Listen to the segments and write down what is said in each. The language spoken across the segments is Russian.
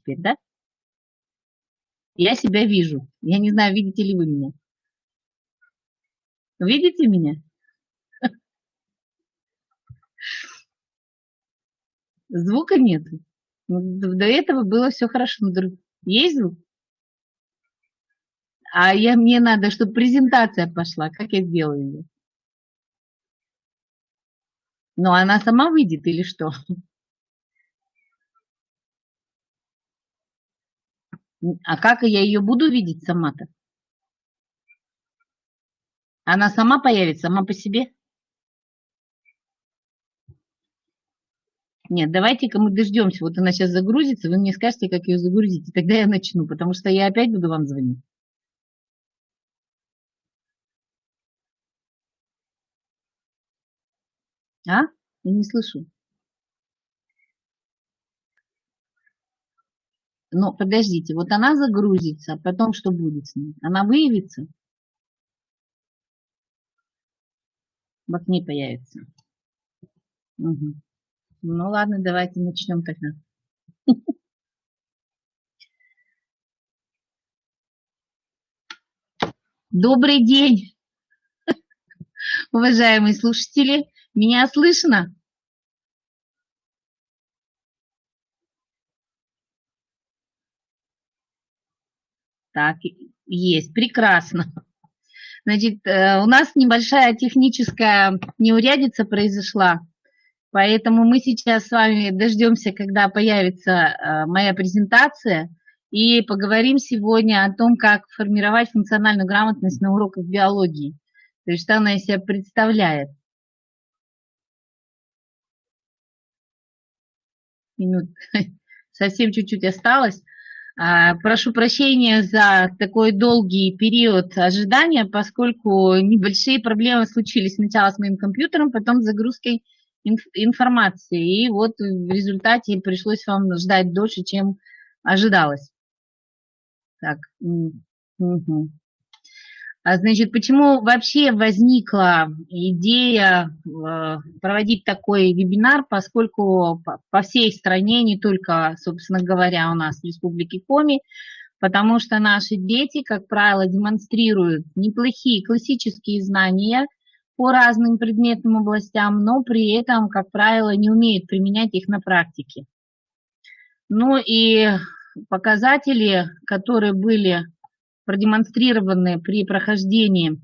теперь, да? Я себя вижу. Я не знаю, видите ли вы меня. Видите меня? Звука нет. До этого было все хорошо. Есть звук? Мне надо, чтобы презентация пошла. Как я сделаю ее? Но она сама выйдет или что? А как я ее буду видеть сама-то? Она сама появится, сама по себе? Нет, давайте-ка мы дождемся. Вот она сейчас загрузится, вы мне скажете, как ее загрузить, и тогда я начну, потому что я опять буду вам звонить. А? Я не слышу. Но подождите, вот она загрузится, а потом что будет с ней? Она выявится? В окне появится. Угу. Ну ладно, давайте начнем тогда. Добрый день, уважаемые слушатели. Меня слышно? Так, есть, прекрасно. Значит, у нас небольшая техническая неурядица произошла, поэтому мы сейчас с вами дождемся, когда появится моя презентация, и поговорим сегодня о том, как формировать функциональную грамотность на уроках биологии, то есть что она из себя представляет. Минут совсем чуть-чуть осталось. Прошу прощения за такой долгий период ожидания, поскольку небольшие проблемы случились сначала с моим компьютером, потом с загрузкой информации. И вот в результате пришлось вам ждать дольше, чем ожидалось. Так. Угу. Значит, почему вообще возникла идея проводить такой вебинар, поскольку по всей стране, не только, собственно говоря, у нас в Республике Коми, потому что наши дети, как правило, демонстрируют неплохие классические знания по разным предметным областям, но при этом, как правило, не умеют применять их на практике. Ну и показатели, которые были продемонстрированы при прохождении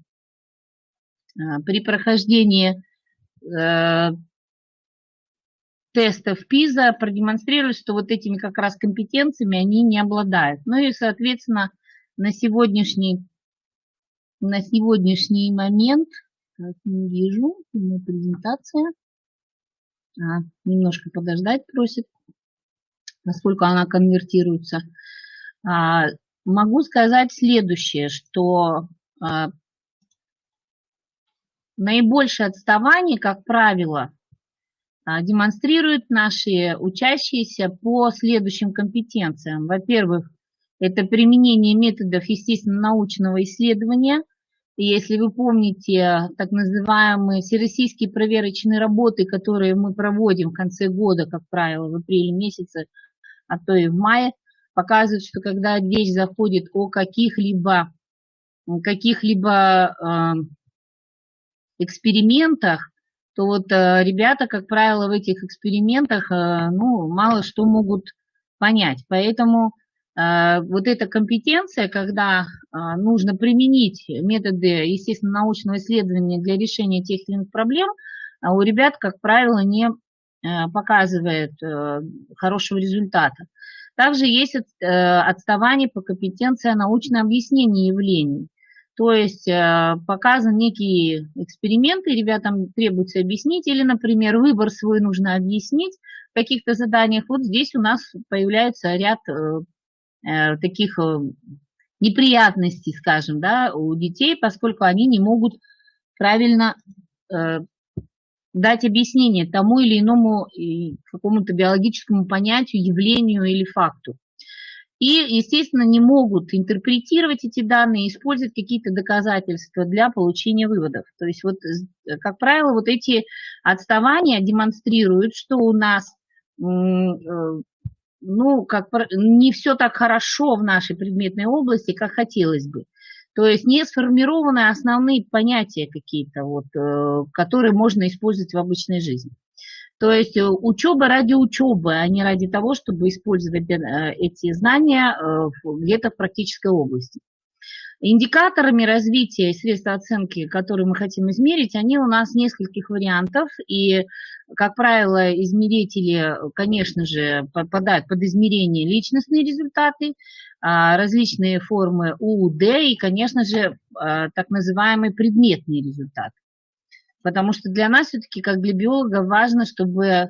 тестов ПИЗа, продемонстрируют, что вот этими как раз компетенциями они не обладают. Ну и, соответственно, на сегодняшний момент, как не вижу, у меня презентация, немножко подождать просит, насколько она конвертируется. Могу сказать следующее, что наибольшее отставание, как правило, демонстрируют наши учащиеся по следующим компетенциям. Во-первых, это применение методов естественно-научного исследования. И если вы помните так называемые всероссийские проверочные работы, которые мы проводим в конце года, как правило, в апреле месяце, а то и в мае, показывают, что когда речь заходит о каких-либо экспериментах, то вот ребята, как правило, в этих экспериментах мало что могут понять. Поэтому вот эта компетенция, когда нужно применить методы естественно-научного исследования для решения тех или иных проблем, у ребят, как правило, не показывает хорошего результата. Также есть отставание по компетенции научного объяснения явлений. То есть показан некий эксперимент, и ребятам требуется объяснить, или, например, выбор свой нужно объяснить в каких-то заданиях. Вот здесь у нас появляется ряд таких неприятностей, скажем, да, у детей, поскольку они не могут правильно дать объяснение тому или иному какому-то биологическому понятию, явлению или факту. И, естественно, не могут интерпретировать эти данные, использовать какие-то доказательства для получения выводов. То есть, вот, как правило, вот эти отставания демонстрируют, что у нас ну, не все так хорошо в нашей предметной области, как хотелось бы. То есть не сформированы основные понятия какие-то, вот, которые можно использовать в обычной жизни. То есть учеба ради учебы, а не ради того, чтобы использовать эти знания где-то в практической области. Индикаторами развития и средств оценки, которые мы хотим измерить, они у нас нескольких вариантов. И, как правило, измерители, конечно же, попадают под измерение личностные результаты, различные формы УУД и, конечно же, так называемый предметный результат. Потому что для нас все-таки, как для биолога, важно, чтобы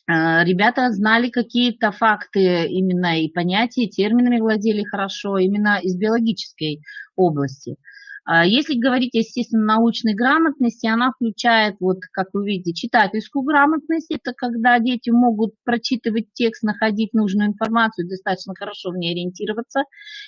ребята знали какие-то факты именно и понятия, и терминами владели хорошо именно из биологической области. Если говорить о естественно-научной грамотности, она включает, вот как вы видите, читательскую грамотность. Это когда дети могут прочитывать текст, находить нужную информацию, достаточно хорошо в ней ориентироваться.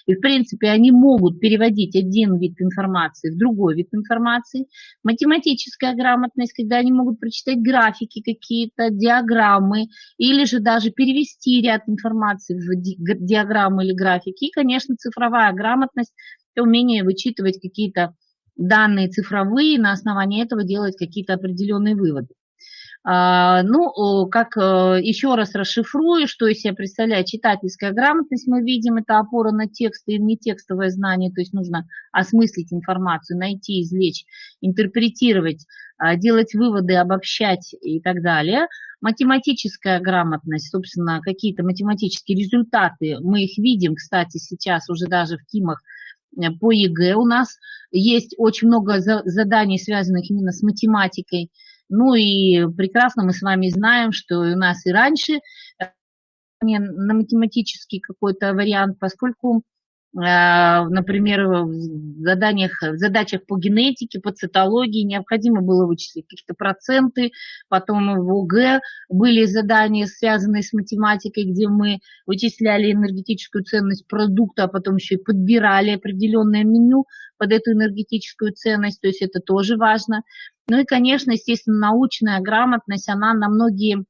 И, в принципе, они могут переводить один вид информации в другой вид информации. Математическая грамотность, когда они могут прочитать графики какие-то, диаграммы, или же даже перевести ряд информации в диаграммы или графики. И, конечно, цифровая грамотность, умение вычитывать какие-то данные цифровые, на основании этого делать какие-то определенные выводы. Ну, как еще раз расшифрую, что из себя представляет читательская грамотность, мы видим, это опора на тексты и нетекстовое знание, то есть нужно осмыслить информацию, найти, извлечь, интерпретировать, делать выводы, обобщать и так далее. Математическая грамотность, собственно, какие-то математические результаты, мы их видим, кстати, сейчас уже даже в КИМах, по ЕГЭ у нас есть очень много заданий, связанных именно с математикой. Ну и прекрасно мы с вами знаем, что у нас и раньше на математический какой-то вариант, поскольку, например, в задачах по генетике, по цитологии необходимо было вычислить какие-то проценты, потом в ОГЭ были задания, связанные с математикой, где мы вычисляли энергетическую ценность продукта, а потом еще и подбирали определенное меню под эту энергетическую ценность, то есть это тоже важно. Ну и, конечно, естественно, научная грамотность, она на многие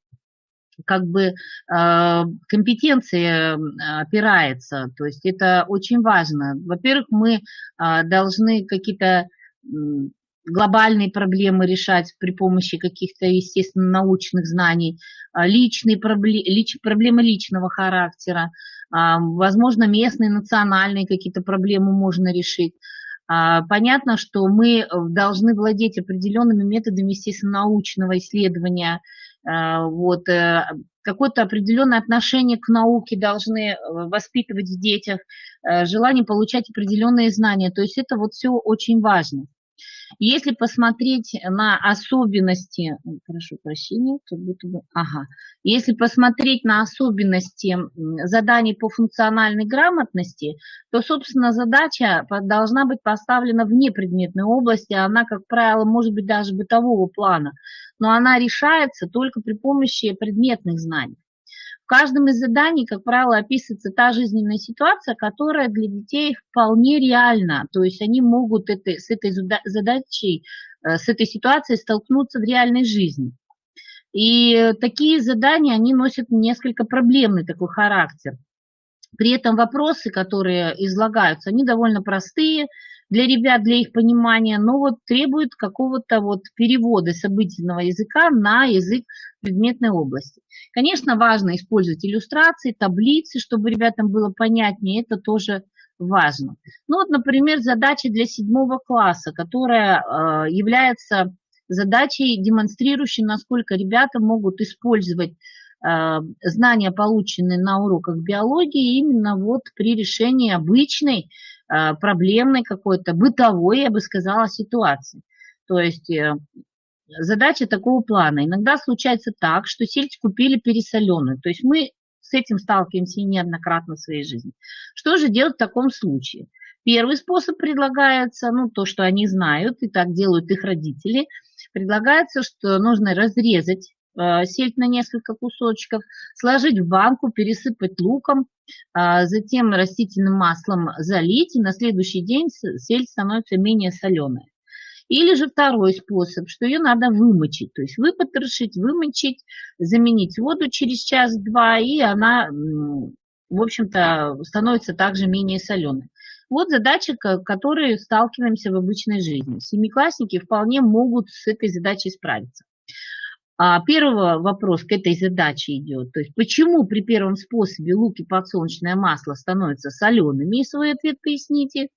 компетенции опирается, то есть это очень важно. Во-первых, мы должны какие-то глобальные проблемы решать при помощи каких-то, естественно, научных знаний, проблемы личного характера, возможно, местные, национальные какие-то проблемы можно решить. Понятно, что мы должны владеть определенными методами, естественно, научного исследования, вот, какое-то определенное отношение к науке должны воспитывать в детях, желание получать определенные знания, то есть это вот все очень важно. Если посмотреть на особенности, прошу прощения, как будто бы, если посмотреть на особенности заданий по функциональной грамотности, то, собственно, задача должна быть поставлена в непредметной области, она, как правило, может быть даже бытового плана, но она решается только при помощи предметных знаний. В каждом из заданий, как правило, описывается та жизненная ситуация, которая для детей вполне реальна. То есть они могут с этой задачей, с этой ситуацией столкнуться в реальной жизни. И такие задания, они носят несколько проблемный такой характер. При этом вопросы, которые излагаются, они довольно простые для ребят, для их понимания, но вот требуют какого-то вот перевода с обыденного языка на язык предметной области. Конечно, важно использовать иллюстрации, таблицы, чтобы ребятам было понятнее, это тоже важно. Ну вот, например, задача для 7 класса, которая является задачей, демонстрирующей, насколько ребята могут использовать знания, полученные на уроках биологии, именно вот при решении обычной, проблемной какой-то, бытовой, я бы сказала, ситуации. То есть задача такого плана. Иногда случается так, что сельдь купили пересоленую. То есть мы с этим сталкиваемся неоднократно в своей жизни. Что же делать в таком случае? Первый способ предлагается, ну, то, что они знают, и так делают их родители, предлагается, что нужно разрезать сельдь на несколько кусочков, сложить в банку, пересыпать луком, затем растительным маслом залить, и на следующий день сельдь становится менее соленая. Или же второй способ, что ее надо вымочить, то есть выпотрошить, вымочить, заменить воду через час-два, и она, в общем-то, становится также менее соленой. Вот задачи, которые сталкиваемся в обычной жизни. Семиклассники вполне могут с этой задачей справиться. Первый вопрос к этой задаче идет. То есть, почему при первом способе лук и подсолнечное масло становятся солеными, и свой ответ поясните.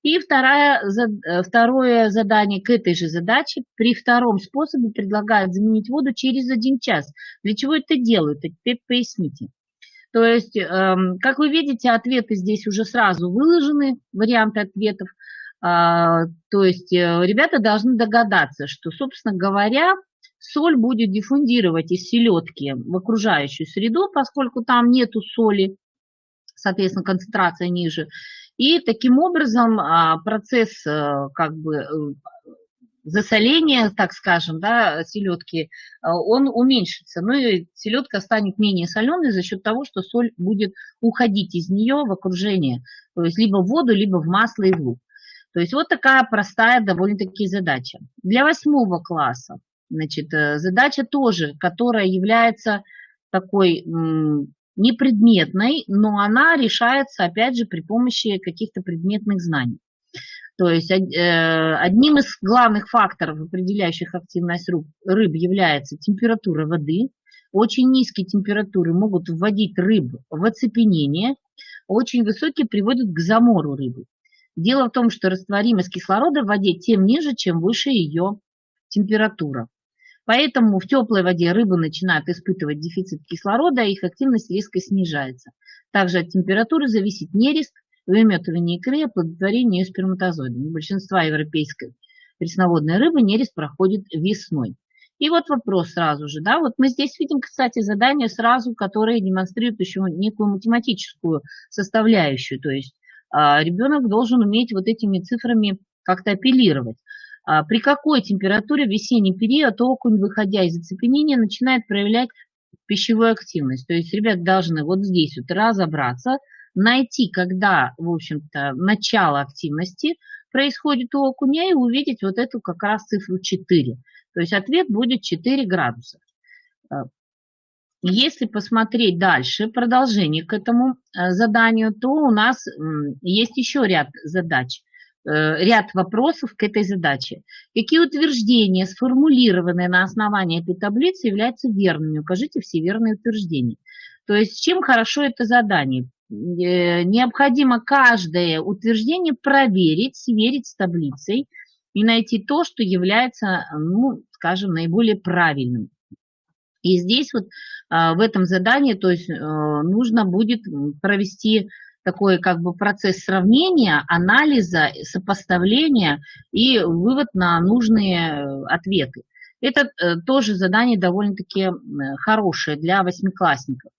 И второе задание к этой же задаче. При втором способе предлагают заменить воду через 1 час. Для чего это делают? Теперь поясните. То есть, как вы видите, ответы здесь уже сразу выложены, варианты ответов. То есть, ребята должны догадаться, что, собственно говоря, соль будет диффундировать из селедки в окружающую среду, поскольку там нету соли, соответственно, концентрация ниже. И таким образом процесс как бы засоления, так скажем, да, селедки, он уменьшится. Ну и селедка станет менее соленой за счет того, что соль будет уходить из нее в окружение, то есть либо в воду, либо в масло и в лук. То есть вот такая простая довольно-таки задача. Для 8 класса, значит, задача тоже, которая является такой непредметной, но она решается, опять же, при помощи каких-то предметных знаний. То есть одним из главных факторов, определяющих активность рыб, является температура воды. Очень низкие температуры могут вводить рыб в оцепенение, очень высокие приводят к замору рыбы. Дело в том, что растворимость кислорода в воде тем ниже, чем выше ее температура. Поэтому в теплой воде рыбы начинают испытывать дефицит кислорода, и их активность резко снижается. Также от температуры зависит нерест, выметывание икры, оплодотворение сперматозоидами. У большинства европейской пресноводной рыбы нерест проходит весной. И вот вопрос сразу же, да, вот мы здесь видим, кстати, задание сразу, которое демонстрирует еще некую математическую составляющую, то есть ребенок должен уметь вот этими цифрами как-то апеллировать. При какой температуре в весенний период окунь, выходя из оцепенения, начинает проявлять пищевую активность? То есть ребята должны вот здесь вот разобраться, найти, когда, в общем-то, начало активности происходит у окуня, и увидеть вот эту как раз цифру 4. То есть ответ будет 4 градуса. Если посмотреть дальше, продолжение к этому заданию, то у нас есть еще ряд задач, ряд вопросов к этой задаче. Какие утверждения, сформулированные на основании этой таблицы, являются верными? Укажите все верные утверждения. То есть чем хорошо это задание? Необходимо каждое утверждение проверить, сверить с таблицей и найти то, что является, ну, скажем, наиболее правильным. И здесь вот в этом задании, то есть нужно будет провести такой как бы процесс сравнения, анализа, сопоставления и вывод на нужные ответы. Это тоже задание довольно-таки хорошее для 8-классников.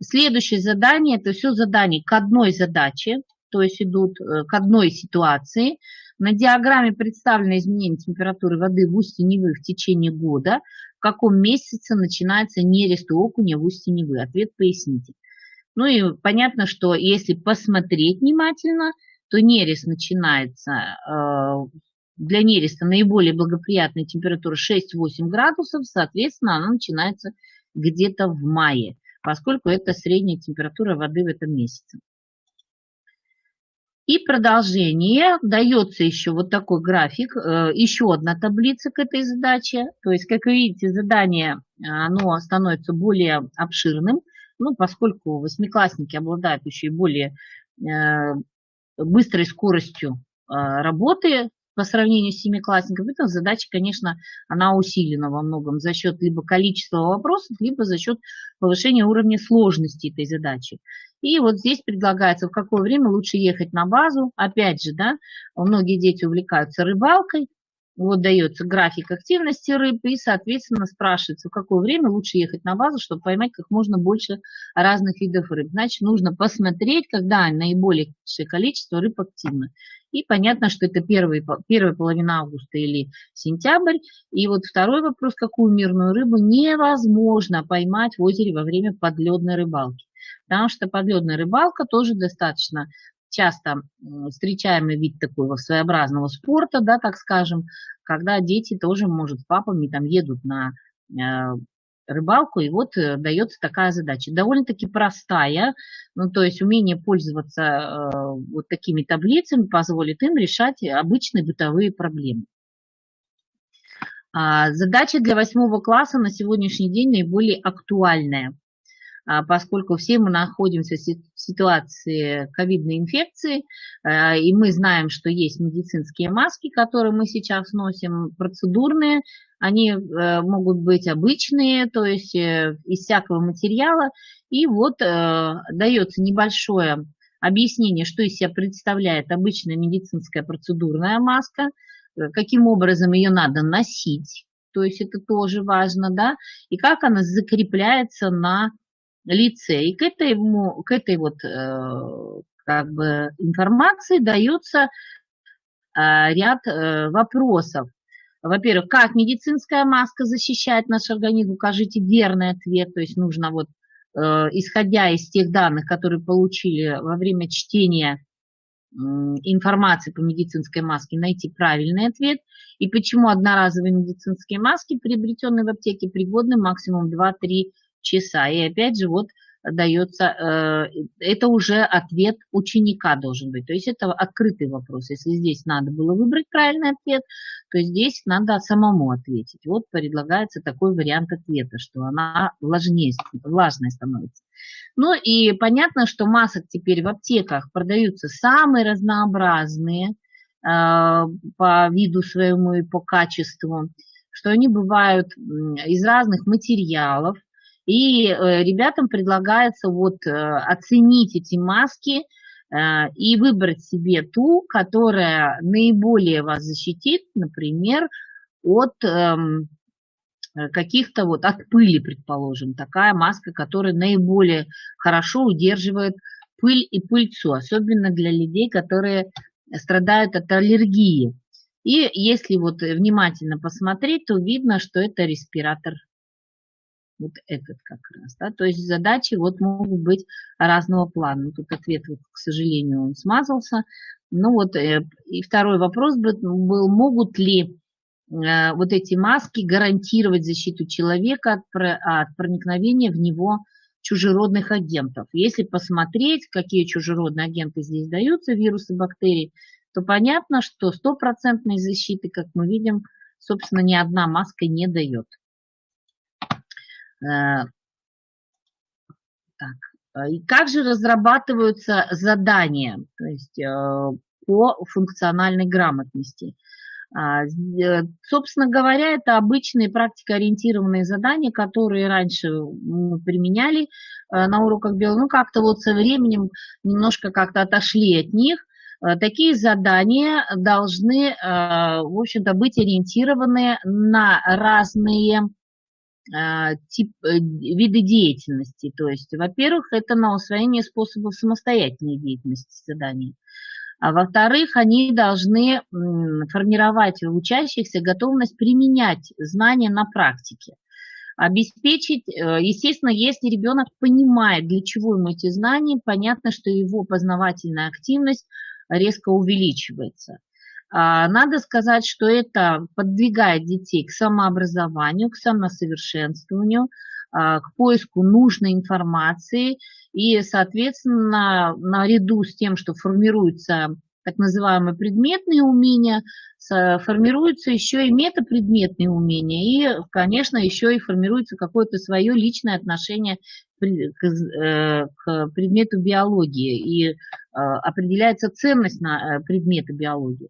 Следующее задание, это все задания к одной задаче, то есть идут к одной ситуации. На диаграмме представлено изменение температуры воды в устье Невы в течение года. В каком месяце начинается нерест у окуня в устье Невы? Ответ поясните. Ну и понятно, что если посмотреть внимательно, то нерест начинается, для нереста наиболее благоприятная температура 6-8 градусов, соответственно, она начинается где-то в мае, поскольку это средняя температура воды в этом месяце. И продолжение, дается еще вот такой график, еще одна таблица к этой задаче. То есть, как вы видите, задание оно становится более обширным, ну, поскольку 8-классники обладают еще и более быстрой скоростью работы по сравнению с 7-классниками. Эта задача, конечно, она усилена во многом за счет либо количества вопросов, либо за счет повышения уровня сложности этой задачи. И вот здесь предлагается, в какое время лучше ехать на базу. Опять же, да, многие дети увлекаются рыбалкой. Вот дается график активности рыб, и, соответственно, спрашивается, в какое время лучше ехать на базу, чтобы поймать как можно больше разных видов рыб. Значит, нужно посмотреть, когда наиболее количество рыб активно. И понятно, что это первая половина августа или сентябрь. И вот второй вопрос, какую мирную рыбу невозможно поймать в озере во время подледной рыбалки. Потому что подледная рыбалка тоже достаточно часто встречаемый вид такого своеобразного спорта, да, так скажем, когда дети тоже, может, с папами там едут на рыбалку, и вот дается такая задача. Довольно-таки простая, ну, то есть умение пользоваться вот такими таблицами позволит им решать обычные бытовые проблемы. Задача для 8 класса на сегодняшний день наиболее актуальная, поскольку все мы находимся в ситуации ковидной инфекции, и мы знаем, что есть медицинские маски, которые мы сейчас носим, процедурные, они могут быть обычные, то есть из всякого материала, и вот дается небольшое объяснение, что из себя представляет обычная медицинская процедурная маска, каким образом ее надо носить, то есть это тоже важно, да, и как она закрепляется на лице. И к этой вот как бы информации дается ряд вопросов. Во-первых, как медицинская маска защищает наш организм? Укажите верный ответ, то есть нужно вот, исходя из тех данных, которые получили во время чтения информации по медицинской маске, найти правильный ответ. И почему одноразовые медицинские маски, приобретенные в аптеке, пригодны максимум 2-3 часа. И опять же вот дается, это уже ответ ученика должен быть. То есть это открытый вопрос. Если здесь надо было выбрать правильный ответ, то здесь надо самому ответить. Вот предлагается такой вариант ответа, что она влажнее становится. Ну и понятно, что масок теперь в аптеках продаются самые разнообразные по виду своему и по качеству, что они бывают из разных материалов. И ребятам предлагается вот оценить эти маски и выбрать себе ту, которая наиболее вас защитит, например, от каких-то вот, от пыли, предположим, такая маска, которая наиболее хорошо удерживает пыль и пыльцу, особенно для людей, которые страдают от аллергии. И если вот внимательно посмотреть, то видно, что это респиратор. Вот этот как раз, да, то есть задачи вот могут быть разного плана. Тут ответ, вот, к сожалению, он смазался. Ну вот, и второй вопрос был, могут ли вот эти маски гарантировать защиту человека от проникновения в него чужеродных агентов. Если посмотреть, какие чужеродные агенты здесь даются, вирусы, бактерии, то понятно, что стопроцентной защиты, как мы видим, собственно, ни одна маска не дает. Так. И как же разрабатываются задания, то есть по функциональной грамотности? Собственно говоря, это обычные практикоориентированные задания, которые раньше мы применяли на уроках биологии, ну как-то вот со временем немножко как-то отошли от них. Такие задания должны, в общем-то, быть ориентированы на разные виды деятельности. То есть, во-первых, это на усвоение способов самостоятельной деятельности заданий. А во-вторых, они должны формировать у учащихся готовность применять знания на практике. Обеспечить, естественно, если ребенок понимает, для чего ему эти знания, понятно, что его познавательная активность резко увеличивается. Надо сказать, что это подвигает детей к самообразованию, к самосовершенствованию, к поиску нужной информации и, соответственно, наряду с тем, что формируются так называемые предметные умения, формируются еще и метапредметные умения, и, конечно, еще и формируется какое-то свое личное отношение к предмету биологии, и определяется ценность на предмета биологии.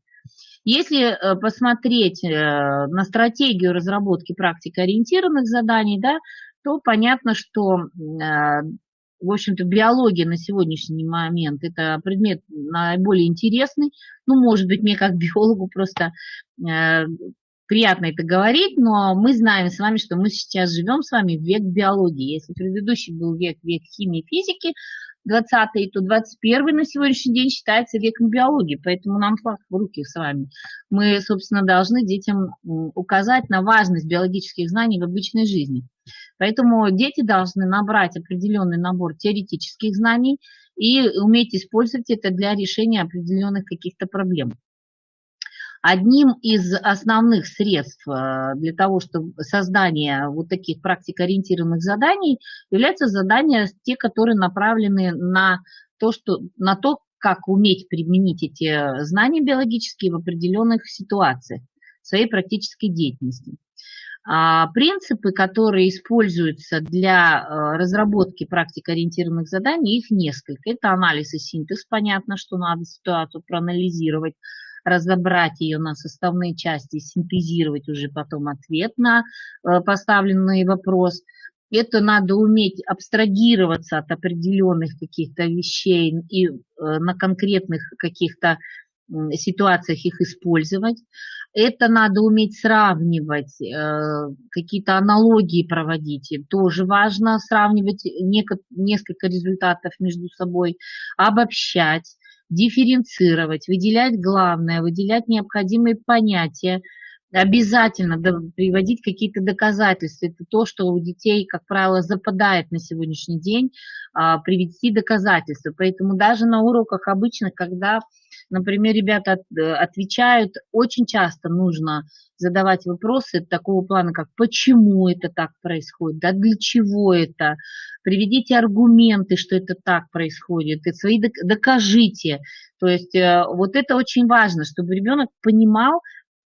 Если посмотреть на стратегию разработки практикоориентированных заданий, да, то понятно, что, в общем-то, биология на сегодняшний момент – это предмет наиболее интересный. Ну, может быть, мне как биологу просто приятно это говорить, но мы знаем с вами, что мы сейчас живем с вами в век биологии. Если предыдущий был век химии и физики, 20-й, то 21-й на сегодняшний день считается веком биологии, поэтому нам флаг в руки с вами. Мы, собственно, должны детям указать на важность биологических знаний в обычной жизни. Поэтому дети должны набрать определенный набор теоретических знаний и уметь использовать это для решения определенных каких-то проблем. Одним из основных средств для того, чтобы создание вот таких практикоориентированных заданий являются задания, те, которые направлены на то, как уметь применить эти знания биологические в определенных ситуациях своей практической деятельности. Принципы, которые используются для разработки практикоориентированных заданий, их несколько. Это анализ и синтез. Понятно, что надо ситуацию проанализировать, разобрать ее на составные части, синтезировать уже потом ответ на поставленный вопрос. Это надо уметь абстрагироваться от определенных каких-то вещей и на конкретных каких-то ситуациях их использовать. Это надо уметь сравнивать, какие-то аналогии проводить. Тоже важно сравнивать несколько результатов между собой, обобщать, дифференцировать, выделять главное, выделять необходимые понятия, обязательно приводить какие-то доказательства. Это то, что у детей, как правило, западает на сегодняшний день, привести доказательства. Поэтому даже на уроках обычно, когда, например, ребята отвечают, очень часто нужно задавать вопросы такого плана, как почему это так происходит, да для чего это, приведите аргументы, что это так происходит, и свои докажите. То есть вот это очень важно, чтобы ребенок понимал,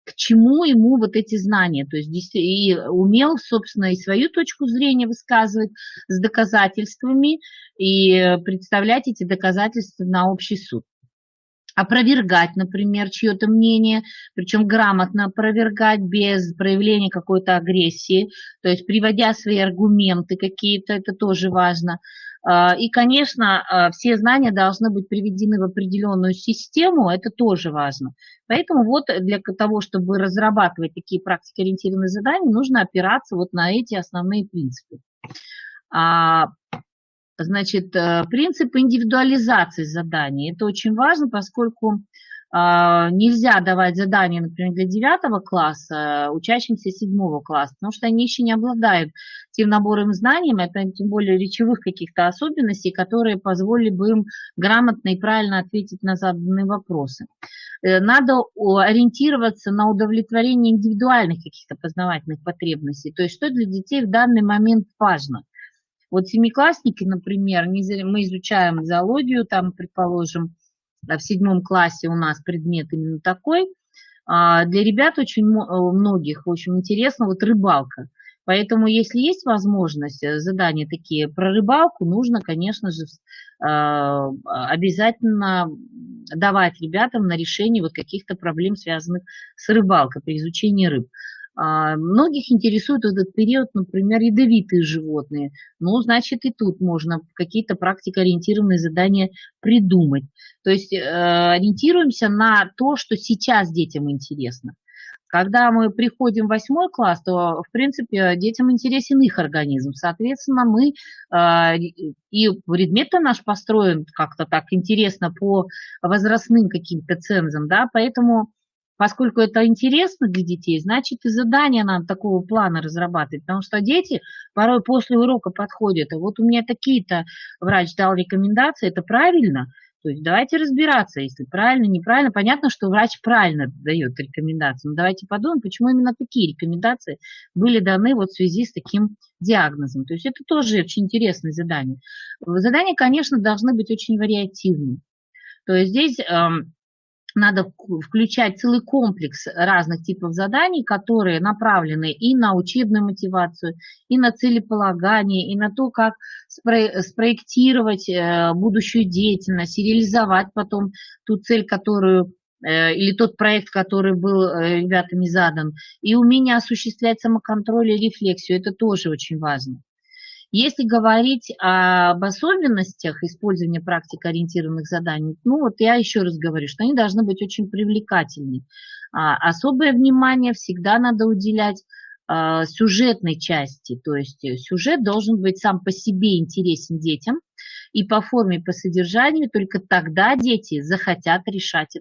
к чему ему вот эти знания, то есть и умел, собственно, и свою точку зрения высказывать с доказательствами и представлять эти доказательства на общий суд. Опровергать, например, чье-то мнение, причем грамотно опровергать без проявления какой-то агрессии, то есть приводя свои аргументы какие-то, это тоже важно. И, конечно, все знания должны быть приведены в определенную систему, это тоже важно. Поэтому вот для того, чтобы разрабатывать такие практикоориентированные задания, нужно опираться вот на эти основные принципы. Значит, принцип индивидуализации заданий. Это очень важно, поскольку нельзя давать задания, например, для 9 класса учащимся 7 класса, потому что они еще не обладают тем набором знаний, это тем более речевых каких-то особенностей, которые позволили бы им грамотно и правильно ответить на заданные вопросы. Надо ориентироваться на удовлетворение индивидуальных каких-то познавательных потребностей, то есть что для детей в данный момент важно. Вот семиклассники, например, мы изучаем зоологию, там, предположим, в 7 классе у нас предмет именно такой. Для ребят очень многих очень интересно вот рыбалка. Поэтому, если есть возможность, задания такие про рыбалку, нужно, конечно же, обязательно давать ребятам на решение вот каких-то проблем, связанных с рыбалкой при изучении рыб. Многих интересует в этот период, например, ядовитые животные. Ну, значит, и тут можно какие-то практикоориентированные задания придумать. То есть ориентируемся на то, что сейчас детям интересно. Когда мы приходим в 8 класс, то, в принципе, детям интересен их организм. Соответственно, мы и предмет-то наш построен как-то так интересно по возрастным каким-то цензам, да, поэтому... Поскольку это интересно для детей, значит и задания надо такого плана разрабатывать, потому что дети порой после урока подходят, а вот у меня такие-то врач дал рекомендации, это правильно? То есть давайте разбираться, если правильно, неправильно. Понятно, что врач правильно дает рекомендации, но давайте подумаем, почему именно такие рекомендации были даны вот в связи с таким диагнозом. То есть это тоже очень интересное задание. Задания, конечно, должны быть очень вариативны. То есть здесь... надо включать целый комплекс разных типов заданий, которые направлены и на учебную мотивацию, и на целеполагание, и на то, как спроектировать будущую деятельность и реализовать потом ту цель, которую или тот проект, который был ребятами задан, и умение осуществлять самоконтроль и рефлексию, это тоже очень важно. Если говорить об особенностях использования практикоориентированных заданий, ну вот я еще раз говорю, что они должны быть очень привлекательны. Особое внимание всегда надо уделять сюжетной части, то есть сюжет должен быть сам по себе интересен детям, и по форме, и по содержанию, только тогда дети захотят решать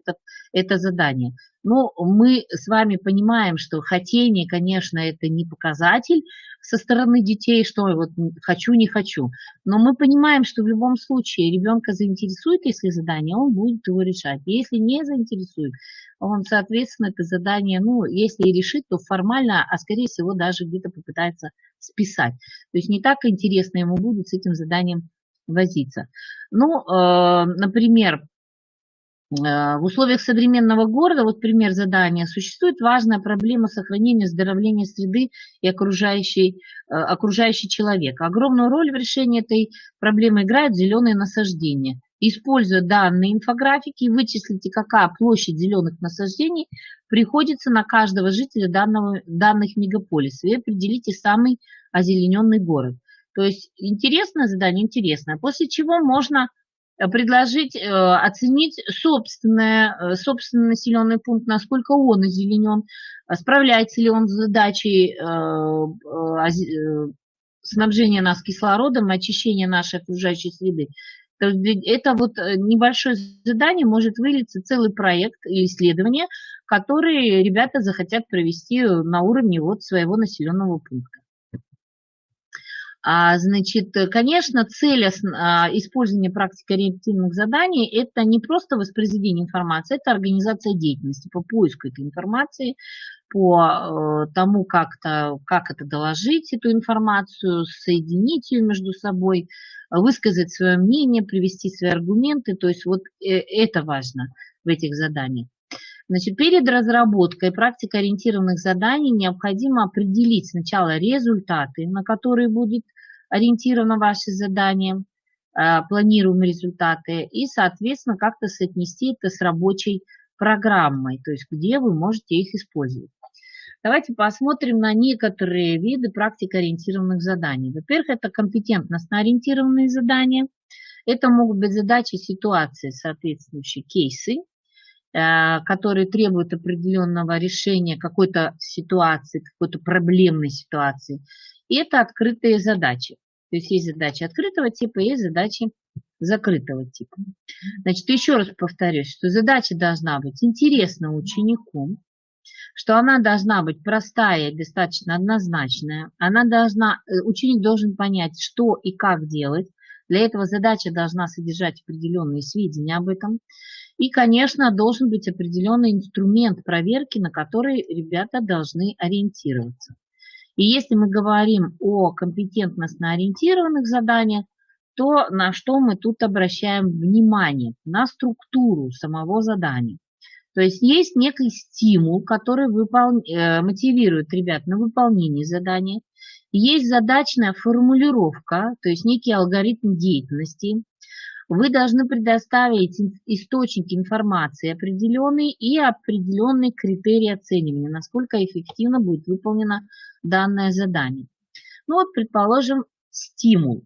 это задание. Но мы с вами понимаем, что хотение, конечно, это не показатель со стороны детей, что вот хочу, не хочу. Но мы понимаем, что в любом случае ребенка заинтересует, если задание, он будет его решать. Если не заинтересует, он, соответственно, это задание, ну, если и решит, то формально, а скорее всего даже где-то попытается списать. То есть не так интересно ему будет с этим заданием возиться. Ну, например, в условиях современного города, вот пример задания, существует важная проблема сохранения оздоровления среды и окружающий человек. Огромную роль в решении этой проблемы играют зеленые насаждения. Используя данные инфографики, вычислите, какая площадь зеленых насаждений приходится на каждого жителя данных мегаполисов, и определите самый озелененный город. То есть интересное задание, интересное, после чего можно предложить оценить собственный населенный пункт, насколько он озеленен, справляется ли он с задачей снабжения нас кислородом, очищения нашей окружающей среды. Это вот небольшое задание может вылиться целый проект или исследование, который ребята захотят провести на уровне вот своего населенного пункта. Значит, конечно, цель использования практикоориентированных заданий – это не просто воспроизведение информации, это организация деятельности по поиску этой информации, по тому, как это доложить, эту информацию, соединить ее между собой, высказать свое мнение, привести свои аргументы. То есть вот это важно в этих заданиях. Значит, перед разработкой практикоориентированных заданий необходимо определить сначала результаты, на которые будет ориентировано ваше задание, планируемые результаты, и, соответственно, как-то соотнести это с рабочей программой, то есть где вы можете их использовать. Давайте посмотрим на некоторые виды практикоориентированных заданий. Во-первых, это компетентностно-ориентированные задания. Это могут быть задачи, ситуации, соответствующие кейсы, которые требуют определенного решения какой-то ситуации, какой-то проблемной ситуации. И это открытые задачи. То есть есть задачи открытого типа, есть задачи закрытого типа. Значит, еще раз повторюсь, что задача должна быть интересна ученику, что она должна быть простая и достаточно однозначная. Ученик должен понять, что и как делать. Для этого задача должна содержать определенные сведения об этом. И, конечно, должен быть определенный инструмент проверки, на который ребята должны ориентироваться. И если мы говорим о компетентностно-ориентированных заданиях, то на что мы тут обращаем внимание? На структуру самого задания. То есть есть некий стимул, который мотивирует ребят на выполнение задания. Есть задачная формулировка, то есть некий алгоритм деятельности. Вы должны предоставить источники информации определенные и определенные критерии оценивания, насколько эффективно будет выполнено данное задание. Ну вот, предположим, стимул.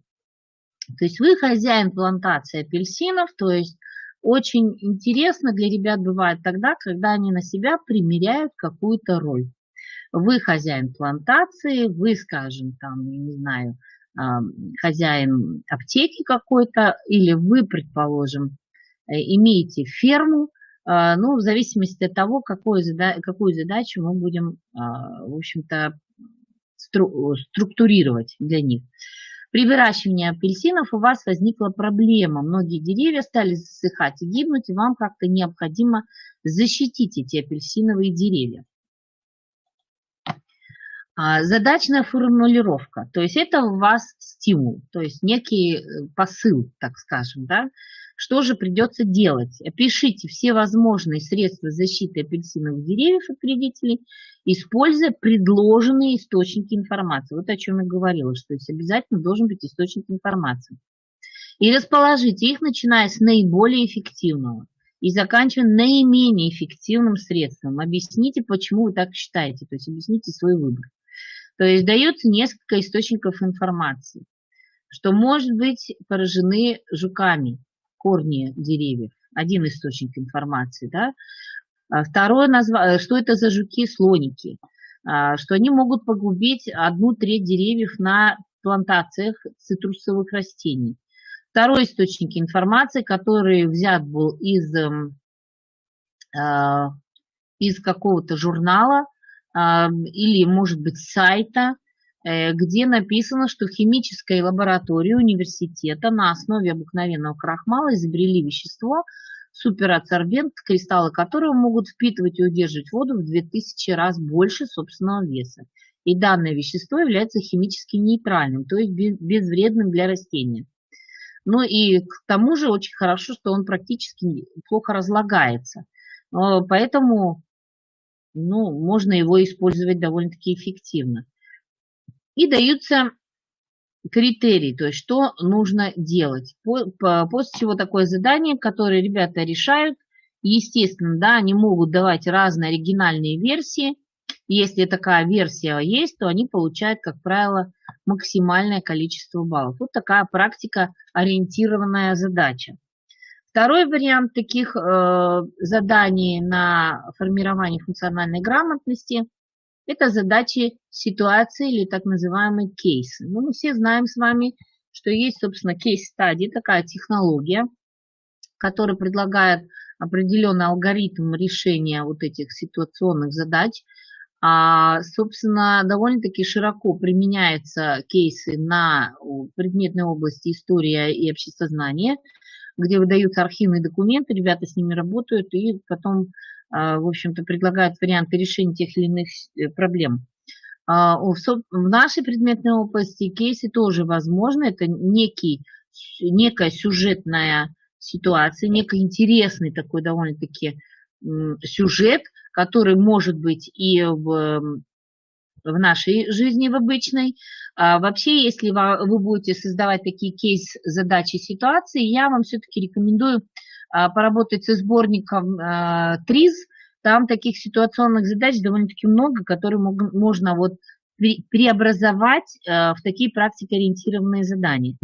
То есть вы хозяин плантации апельсинов, то есть очень интересно для ребят бывает тогда, когда они на себя примеряют какую-то роль. Вы хозяин плантации, вы, скажем, там, я не знаю, хозяин аптеки какой-то, или вы, предположим, имеете ферму, ну, в зависимости от того, какую задачу мы будем, в общем-то, структурировать для них. При выращивании апельсинов у вас возникла проблема. Многие деревья стали засыхать и гибнуть, и вам как-то необходимо защитить эти апельсиновые деревья. Задачная формулировка, то есть это у вас стимул, то есть некий посыл, так скажем, да? Что же придется делать? Опишите все возможные средства защиты апельсиновых деревьев от вредителей, используя предложенные источники информации. Вот о чем я говорила, что есть обязательно должен быть источник информации. И расположите их, начиная с наиболее эффективного и заканчивая наименее эффективным средством. Объясните, почему вы так считаете, то есть объясните свой выбор. То есть дается несколько источников информации, что может быть поражены жуками корни деревьев. Один источник информации. Да? Второе, что это за жуки-слоники, что они могут погубить 1/3 деревьев на плантациях цитрусовых растений. Второй источник информации, который взят был из какого-то журнала или, может быть, сайта, где написано, что в химической лаборатории университета на основе обыкновенного крахмала изобрели вещество, суперадсорбент, кристаллы которого могут впитывать и удерживать воду в 2000 раз больше собственного веса. И данное вещество является химически нейтральным, то есть безвредным для растения. Ну и к тому же очень хорошо, что он практически плохо разлагается. Поэтому можно его использовать довольно-таки эффективно. И даются критерии, то есть что нужно делать. После чего такое задание, которое ребята решают, естественно, да, они могут давать разные оригинальные версии. Если такая версия есть, то они получают, как правило, максимальное количество баллов. Вот такая практика-ориентированная задача. Второй вариант таких заданий на формирование функциональной грамотности – это задачи ситуации или так называемые кейсы. Мы все знаем с вами, что есть, собственно, кейс-стадия, такая технология, которая предлагает определенный алгоритм решения вот этих ситуационных задач. Собственно, довольно-таки широко применяются кейсы на предметной области история и обществознание, где выдаются архивные документы, ребята с ними работают и потом, в общем-то, предлагают варианты решения тех или иных проблем. В нашей предметной области кейсы тоже возможны. Это некая сюжетная ситуация, некий интересный такой довольно-таки сюжет, который может быть и в нашей жизни, в обычной. Вообще, если вы будете создавать такие кейс-задачи ситуации, я вам все-таки рекомендую поработать со сборником ТРИЗ. Там таких ситуационных задач довольно-таки много, которые можно преобразовать в такие практикоориентированные задания.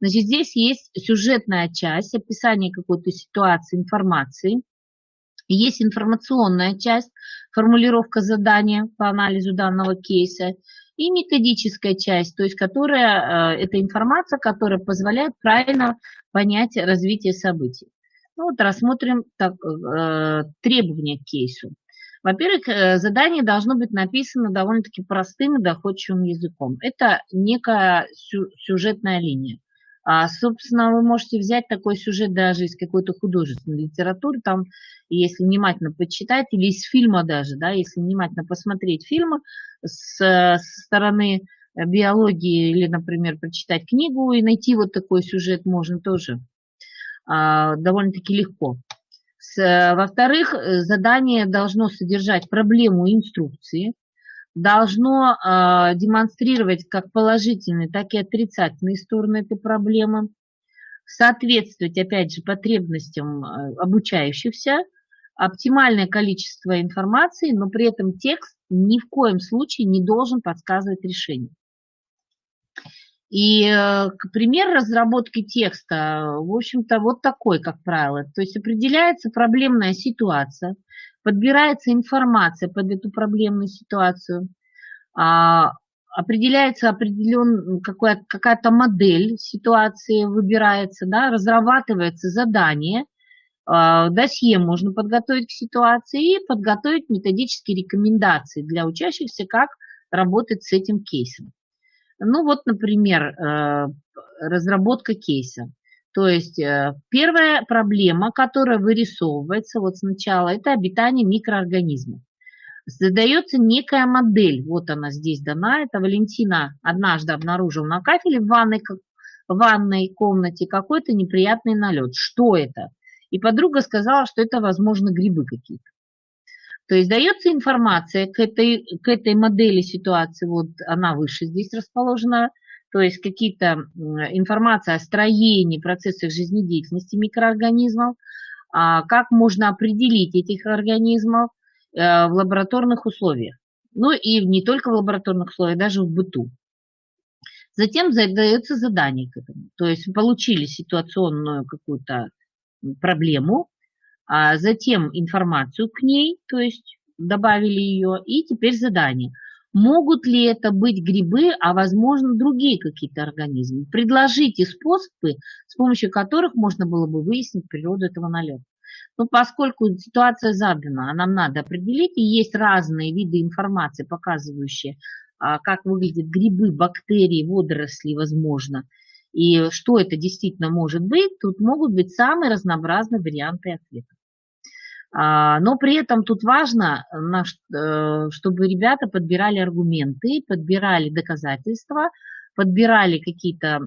Значит, здесь есть сюжетная часть, описание какой-то ситуации, информации. Есть информационная часть, формулировка задания по анализу данного кейса, и методическая часть, то есть это информация, которая позволяет правильно понять развитие событий. Рассмотрим требования к кейсу. Во-первых, задание должно быть написано довольно-таки простым и доходчивым языком. Это некая сюжетная линия. Собственно, вы можете взять такой сюжет даже из какой-то художественной литературы, там, если внимательно почитать, или из фильма даже, да, если внимательно посмотреть фильмы с стороны биологии, или, например, прочитать книгу и найти вот такой сюжет можно тоже довольно-таки легко. Во-вторых, задание должно содержать проблему и инструкции, должно демонстрировать как положительные, так и отрицательные стороны этой проблемы, соответствовать, опять же, потребностям обучающихся, оптимальное количество информации, но при этом текст ни в коем случае не должен подсказывать решение. И пример разработки текста, в общем-то, вот такой, как правило. То есть определяется проблемная ситуация, подбирается информация под эту проблемную ситуацию, определяется какая-то модель ситуации, выбирается, да, разрабатывается задание, досье можно подготовить к ситуации и подготовить методические рекомендации для учащихся, как работать с этим кейсом. Например, разработка кейса. То есть первая проблема, которая вырисовывается сначала, это обитание микроорганизмов. Задается некая модель, вот она здесь дана, это Валентина однажды обнаружила на кафеле в ванной комнате какой-то неприятный налет. Что это? И подруга сказала, что это, возможно, грибы какие-то. То есть дается информация к этой модели ситуации, вот она выше здесь расположена, то есть информация о строении, процессах жизнедеятельности микроорганизмов, как можно определить этих организмов в лабораторных условиях. И не только в лабораторных условиях, даже в быту. Затем задается задание к этому. То есть вы получили ситуационную какую-то проблему, затем информацию к ней, то есть добавили ее, и теперь задание. Могут ли это быть грибы, а возможно другие какие-то организмы? Предложите способы, с помощью которых можно было бы выяснить природу этого налета. Но поскольку ситуация задана, а нам надо определить, и есть разные виды информации, показывающие, как выглядят грибы, бактерии, водоросли, возможно, и что это действительно может быть, тут могут быть самые разнообразные варианты ответов. Но при этом тут важно, чтобы ребята подбирали аргументы, подбирали доказательства, подбирали какие-то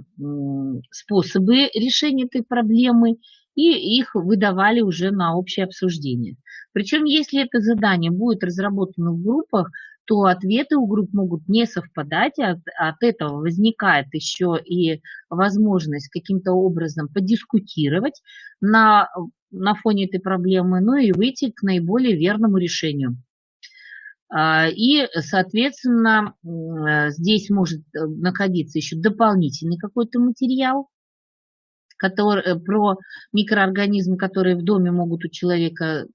способы решения этой проблемы и их выдавали уже на общее обсуждение. Причем, если это задание будет разработано в группах, то ответы у групп могут не совпадать, от этого возникает еще и возможность каким-то образом подискутировать на фоне этой проблемы, ну и выйти к наиболее верному решению. И, соответственно, здесь может находиться еще дополнительный какой-то материал про микроорганизмы, которые в доме могут у человека,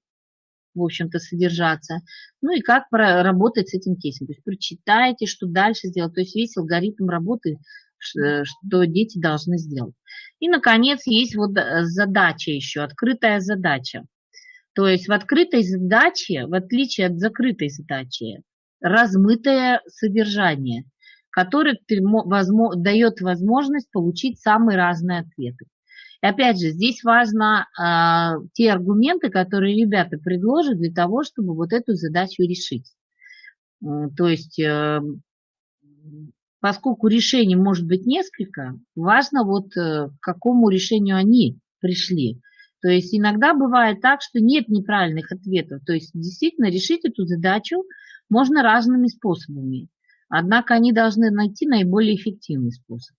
в общем-то, содержаться. Ну и как работать с этим кейсом. То есть прочитайте, что дальше сделать. То есть весь алгоритм работы, что дети должны сделать. И, наконец, есть вот задача еще, открытая задача. То есть в открытой задаче, в отличие от закрытой задачи, размытое содержание, которое дает возможность получить самые разные ответы. И опять же, здесь важно те аргументы, которые ребята предложат для того, чтобы вот эту задачу решить. То есть, поскольку решений может быть несколько, важно вот к какому решению они пришли. То есть иногда бывает так, что нет неправильных ответов. То есть действительно решить эту задачу можно разными способами. Однако они должны найти наиболее эффективный способ.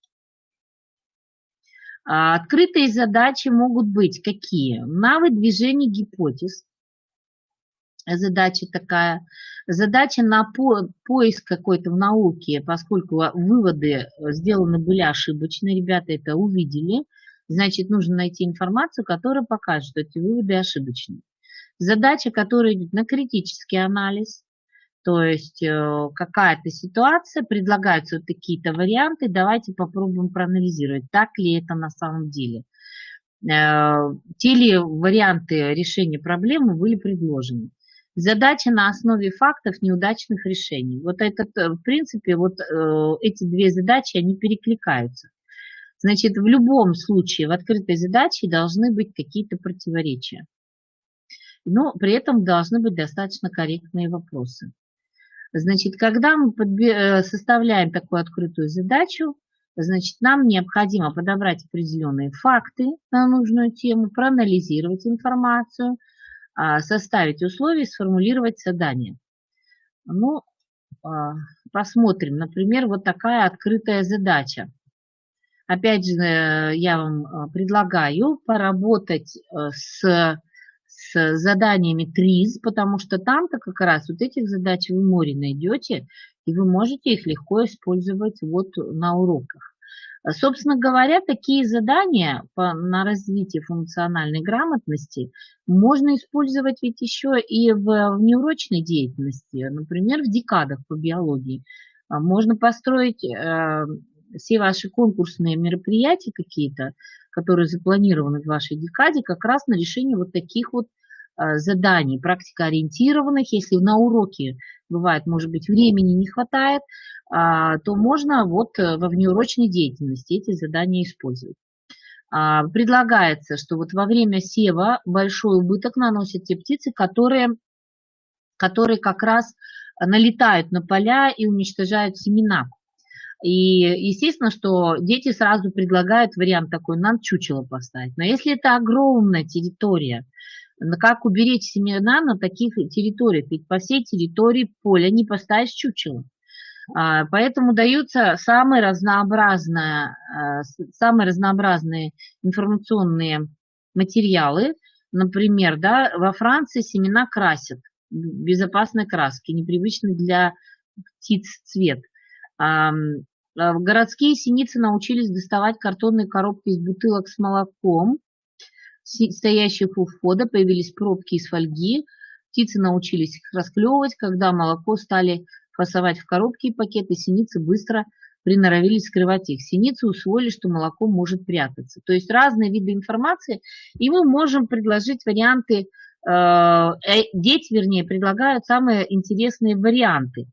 Открытые задачи могут быть какие? На выдвижение гипотез. Задача такая. Задача на поиск какой-то в науке, поскольку выводы сделаны были ошибочные, ребята это увидели. Значит, нужно найти информацию, которая покажет, что эти выводы ошибочны. Задача, которая идет на критический анализ. То есть какая-то ситуация, предлагаются вот такие-то варианты, давайте попробуем проанализировать, так ли это на самом деле. Те ли варианты решения проблемы были предложены. Задача на основе фактов неудачных решений. Вот это, в принципе, вот эти две задачи, они перекликаются. Значит, в любом случае в открытой задаче должны быть какие-то противоречия. Но при этом должны быть достаточно корректные вопросы. Значит, когда мы составляем такую открытую задачу, значит, нам необходимо подобрать определенные факты на нужную тему, проанализировать информацию, составить условия, сформулировать задание. Ну, посмотрим, например, вот такая открытая задача. Опять же, я вам предлагаю поработать с заданиями ТРИЗ, потому что там-то как раз вот этих задач вы море найдете, и вы можете их легко использовать вот на уроках. Собственно говоря, такие задания на развитие функциональной грамотности можно использовать ведь еще и в неурочной деятельности, например, в декадах по биологии. Можно построить все ваши конкурсные мероприятия какие-то, которые запланированы в вашей декаде, как раз на решение вот таких вот заданий, практикоориентированных. Если на уроке бывает, может быть, времени не хватает, то можно вот во внеурочной деятельности эти задания использовать. Предлагается, что вот во время сева большой убыток наносят те птицы, которые как раз налетают на поля и уничтожают семена. И естественно, что дети сразу предлагают вариант такой, нам чучело поставить. Но если это огромная территория, как уберечь семена на таких территориях? Ведь по всей территории поля не поставишь чучело. Поэтому даются самые разнообразные информационные материалы. Например, да, во Франции семена красят безопасной краской, непривычной для птиц цвет. Городские синицы научились доставать картонные коробки из бутылок с молоком, стоящих у входа, появились пробки из фольги. Птицы научились их расклевывать, когда молоко стали фасовать в коробки и пакеты. Синицы быстро приноровились скрывать их. Синицы усвоили, что молоко может прятаться. То есть разные виды информации, и мы можем предложить варианты, дети, вернее, предлагают самые интересные варианты.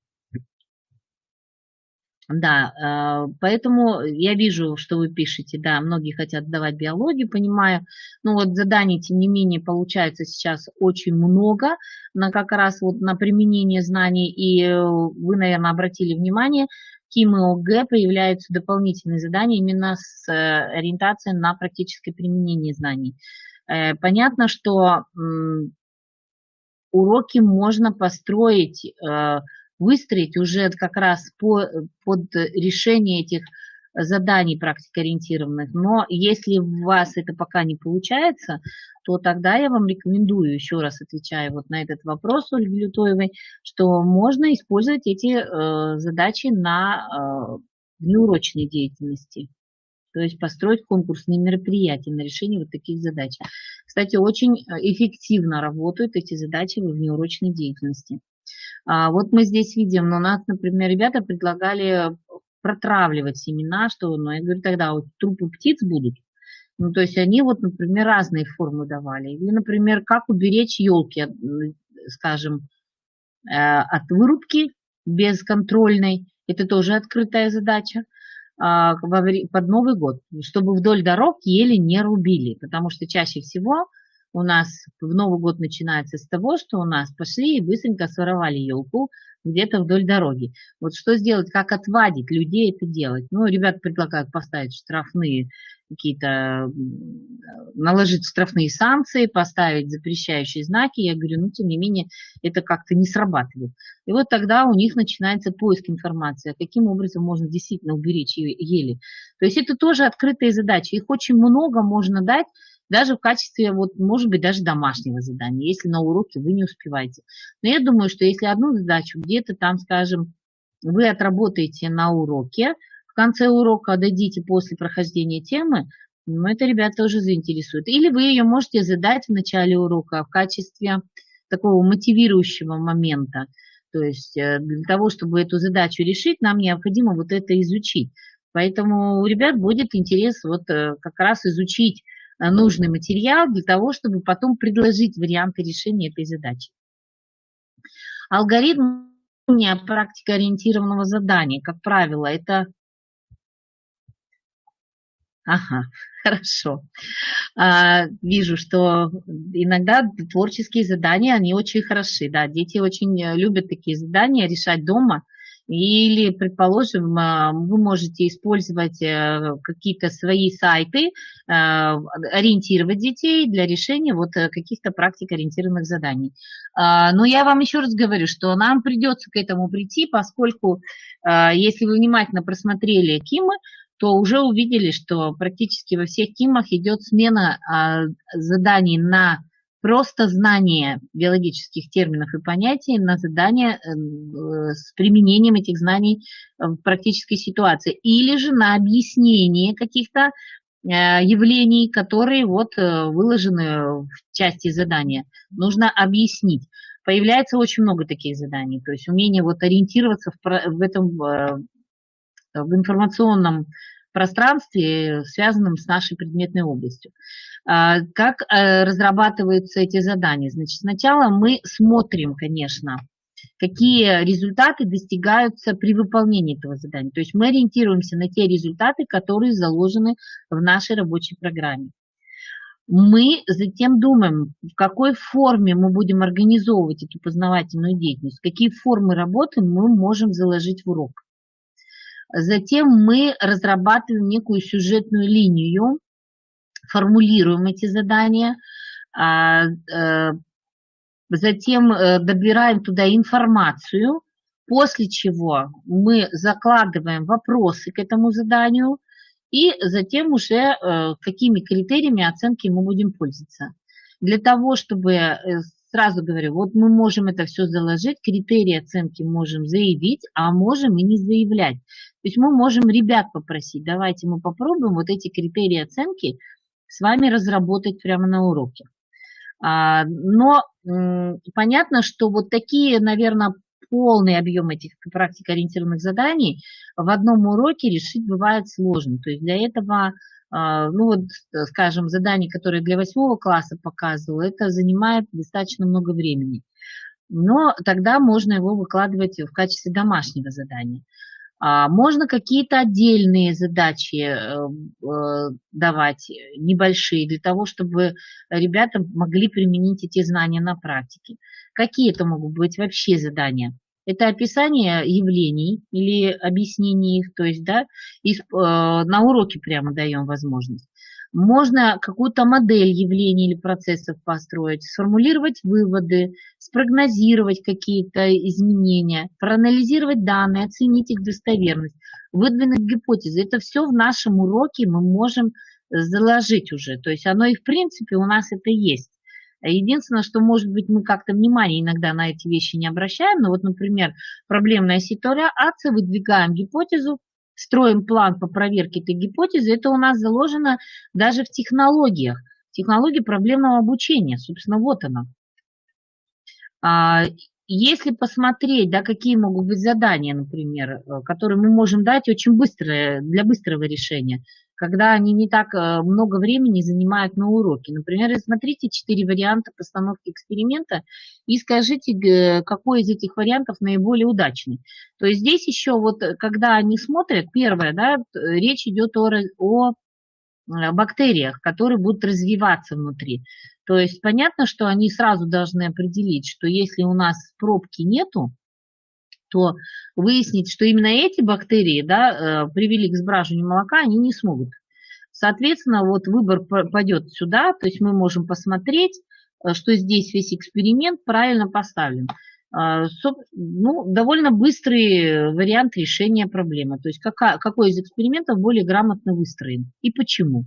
Да, поэтому я вижу, что вы пишете, да, многие хотят сдавать биологию, понимаю. Но вот заданий, тем не менее, получается сейчас очень много на как раз вот на применение знаний. И вы, наверное, обратили внимание, КИМ и ОГЭ появляются дополнительные задания именно с ориентацией на практическое применение знаний. Понятно, что уроки можно построить, выстроить уже как раз под решение этих заданий практикоориентированных. Но если у вас это пока не получается, то тогда я вам рекомендую, еще раз отвечая вот на этот вопрос Ольги Лютоевой, что можно использовать эти задачи на внеурочной деятельности. То есть построить конкурсные мероприятия на решение вот таких задач. Кстати, очень эффективно работают эти задачи во внеурочной деятельности. Вот мы здесь видим, у нас, например, ребята предлагали протравливать семена, что, ну, я говорю, тогда вот трупы птиц будут. Ну, то есть они вот, например, разные формы давали. Или, например, как уберечь елки, скажем, от вырубки бесконтрольной. Это тоже открытая задача. Под Новый год, чтобы вдоль дорог ели не рубили, потому что чаще всего у нас в Новый год начинается с того, что у нас пошли и быстренько своровали елку где-то вдоль дороги. Вот что сделать, как отвадить людей это делать? Ну, ребята предлагают поставить штрафные какие-то, наложить штрафные санкции, поставить запрещающие знаки. Я говорю, ну, тем не менее, это как-то не срабатывает. И вот тогда у них начинается поиск информации, каким образом можно действительно уберечь ели. То есть это тоже открытые задачи. Их очень много можно дать, даже в качестве, вот, может быть, даже домашнего задания, если на уроке вы не успеваете. Но я думаю, что если одну задачу где-то там, скажем, вы отработаете на уроке, в конце урока дадите после прохождения темы, ну, это ребят тоже заинтересует. Или вы ее можете задать в начале урока в качестве такого мотивирующего момента. То есть для того, чтобы эту задачу решить, нам необходимо вот это изучить. Поэтому у ребят будет интерес вот как раз изучить нужный материал для того, чтобы потом предложить варианты решения этой задачи. Алгоритм практикоориентированного задания, как правило, это... Ага, хорошо. Вижу, что иногда творческие задания, они очень хороши. Да, дети очень любят такие задания решать дома. Или, предположим, вы можете использовать какие-то свои сайты, ориентировать детей для решения вот каких-то практикоориентированных заданий. Но я вам еще раз говорю, что нам придется к этому прийти, поскольку, если вы внимательно просмотрели КИМы, то уже увидели, что практически во всех КИМах идет смена заданий на просто знание биологических терминов и понятий на задания с применением этих знаний в практической ситуации. Или же на объяснение каких-то явлений, которые вот выложены в части задания. Нужно объяснить. Появляется очень много таких заданий. То есть умение вот ориентироваться в этом в информационном пространстве, связанном с нашей предметной областью. Как разрабатываются эти задания? Значит, сначала мы смотрим, конечно, какие результаты достигаются при выполнении этого задания. То есть мы ориентируемся на те результаты, которые заложены в нашей рабочей программе. Мы затем думаем, в какой форме мы будем организовывать эту познавательную деятельность, какие формы работы мы можем заложить в урок. Затем мы разрабатываем некую сюжетную линию, формулируем эти задания, затем добираем туда информацию, после чего мы закладываем вопросы к этому заданию, и затем уже какими критериями оценки мы будем пользоваться. Для того, чтобы, сразу говорю, вот мы можем это все заложить, критерии оценки можем заявить, а можем и не заявлять. То есть мы можем ребят попросить, давайте мы попробуем вот эти критерии оценки с вами разработать прямо на уроке. Но понятно, что вот такие, наверное, полный объем этих практикоориентированных заданий в одном уроке решить бывает сложно. То есть для этого, ну вот, скажем, задание, которое для 8 класса показывала, это занимает достаточно много времени. Но тогда можно его выкладывать в качестве домашнего задания. Можно какие-то отдельные задачи давать, небольшие, для того, чтобы ребята могли применить эти знания на практике. Какие это могут быть вообще задания? Это описание явлений или объяснение их, то есть, да, на уроке прямо даем возможность. Можно какую-то модель явлений или процессов построить, сформулировать выводы, спрогнозировать какие-то изменения, проанализировать данные, оценить их достоверность, выдвинуть гипотезы. Это все в нашем уроке мы можем заложить уже. То есть оно и в принципе у нас это есть. Единственное, что, может быть, мы как-то внимание иногда на эти вещи не обращаем. Но вот, например, проблемная ситуация, выдвигаем гипотезу, строим план по проверке этой гипотезы, это у нас заложено даже в технологиях. Технологии проблемного обучения, собственно, вот она. Если посмотреть, да, какие могут быть задания, например, которые мы можем дать очень быстро, для быстрого решения, когда они не так много времени занимают на уроке. Например, рассмотрите 4 варианта постановки эксперимента и скажите, какой из этих вариантов наиболее удачный. То есть здесь еще вот, когда они смотрят, первое, да, речь идет о бактериях, которые будут развиваться внутри. То есть понятно, что они сразу должны определить, что если у нас пробки нету, то выяснить, что именно эти бактерии, да, привели к сбраживанию молока, они не смогут. Соответственно, вот выбор пойдет сюда, то есть мы можем посмотреть, что здесь весь эксперимент правильно поставлен. Ну, довольно быстрый вариант решения проблемы. То есть какой из экспериментов более грамотно выстроен и почему.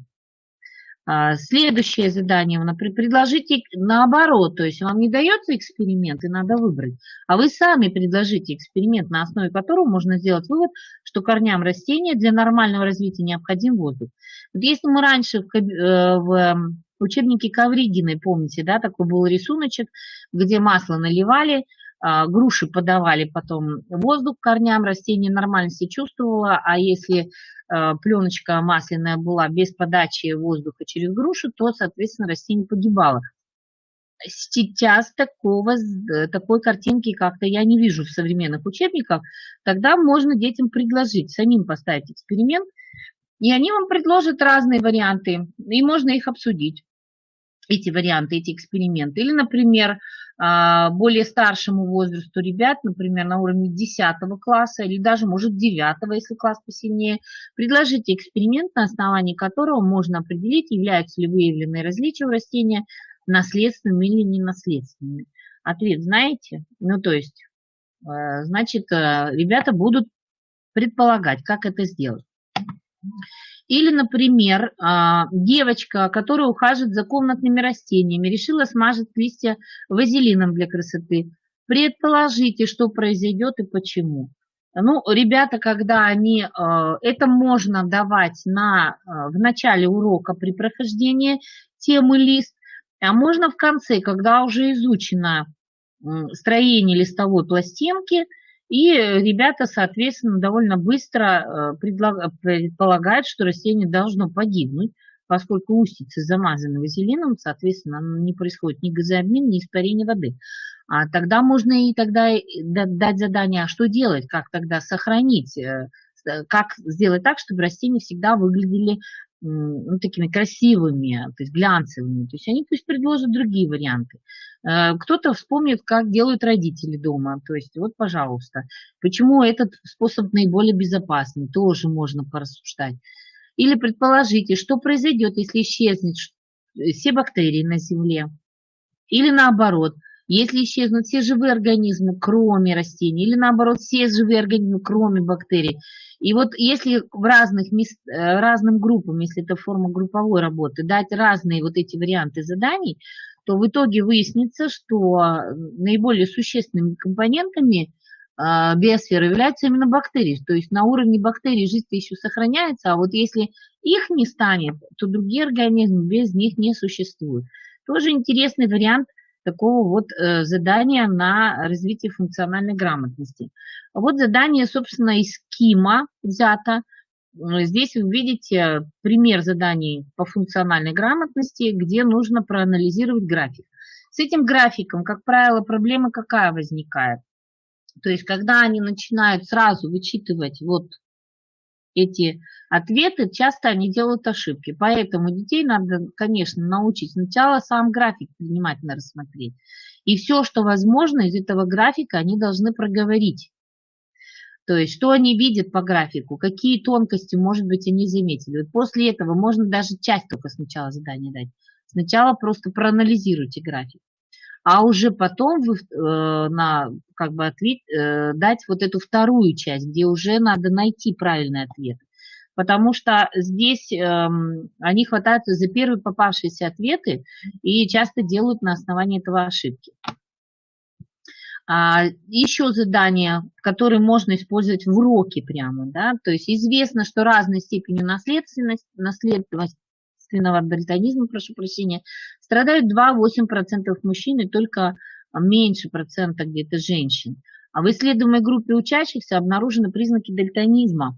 Следующее задание, например, предложите наоборот, то есть вам не дается эксперимент и надо выбрать, а вы сами предложите эксперимент, на основе которого можно сделать вывод, что корням растения для нормального развития необходим воздух. Вот если мы раньше в учебнике Ковригиной, помните, да, такой был рисуночек, где масло наливали, груши подавали потом воздух корням, растение нормально себя чувствовало, а если пленочка масляная была без подачи воздуха через грушу, то, соответственно, растение погибало. Сейчас такой картинки как-то я не вижу в современных учебниках. Тогда можно детям предложить, самим поставить эксперимент, и они вам предложат разные варианты, и можно их обсудить, эти варианты, эти эксперименты. Или, например, более старшему возрасту ребят, например, на уровне 10 класса или даже, может, 9, если класс посильнее, предложите эксперимент, на основании которого можно определить, являются ли выявленные различия у растения наследственными или ненаследственными. Ответ знаете? Ну, то есть, значит, ребята будут предполагать, как это сделать. Или, например, девочка, которая ухаживает за комнатными растениями, решила смазать листья вазелином для красоты. Предположите, что произойдет и почему. Ну, ребята, когда они, это можно давать в начале урока при прохождении темы лист, а можно в конце, когда уже изучено строение листовой пластинки, и ребята, соответственно, довольно быстро предполагают, что растение должно погибнуть, поскольку устицы замазаны вазелином, соответственно, не происходит ни газообмен, ни испарение воды. А тогда можно и тогда дать задание, а что делать, как тогда сохранить, как сделать так, чтобы растения всегда выглядели такими красивыми, то есть глянцевыми. То есть они пусть предложат другие варианты. Кто-то вспомнит, как делают родители дома. То есть вот, пожалуйста, почему этот способ наиболее безопасный, тоже можно порассуждать. Или предположите, что произойдет, если исчезнут все бактерии на Земле. Или наоборот, если исчезнут все живые организмы, кроме растений, или наоборот, все живые организмы, кроме бактерий. И вот если разным группам, если это форма групповой работы, дать разные вот эти варианты заданий, то в итоге выяснится, что наиболее существенными компонентами биосферы являются именно бактерии. То есть на уровне бактерий жизнь еще сохраняется, а вот если их не станет, то другие организмы без них не существуют. Тоже интересный вариант такого вот задания на развитие функциональной грамотности. Вот задание, собственно, из КИМа взято. Здесь вы видите пример заданий по функциональной грамотности, где нужно проанализировать график. С этим графиком, как правило, проблема какая возникает? То есть, когда они начинают сразу вычитывать вот эти ответы, часто они делают ошибки. Поэтому детей надо, конечно, научить сначала сам график внимательно рассмотреть. И все, что возможно из этого графика, они должны проговорить. То есть, что они видят по графику, какие тонкости, может быть, они заметили. Вот после этого можно даже часть только сначала задания дать. Сначала просто проанализируйте график. А уже потом вы дать вот эту вторую часть, где уже надо найти правильный ответ. Потому что здесь они хватаются за первые попавшиеся ответы и часто делают на основании этого ошибки. Еще задания, которые можно использовать в уроке прямо, да, то есть известно, что разной степенью наследственного дальтонизма, прошу прощения, страдают 2-8% мужчин и только меньше процента где-то женщин. А в исследуемой группе учащихся обнаружены признаки дальтонизма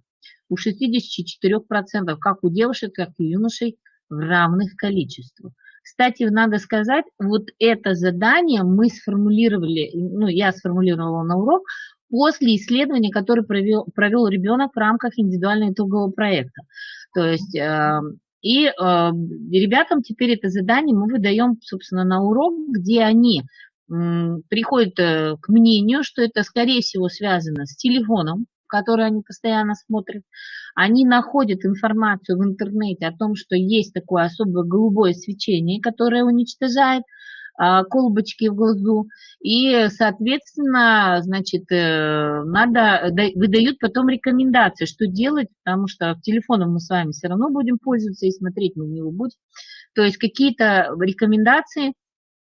у 64%, как у девушек, так и у юношей в равных количествах. Кстати, надо сказать, вот это задание мы сформулировали, я сформулировала на урок после исследования, которое провел ребенок в рамках индивидуального итогового проекта. То есть ребятам теперь это задание мы выдаем, собственно, на урок, где они приходят к мнению, что это, скорее всего, связано с телефоном, который они постоянно смотрят. Они находят информацию в интернете о том, что есть такое особое голубое свечение, которое уничтожает колбочки в глазу. И, соответственно, значит, выдают потом рекомендации, что делать, потому что телефоном мы с вами все равно будем пользоваться и смотреть мы в него будем. То есть какие-то рекомендации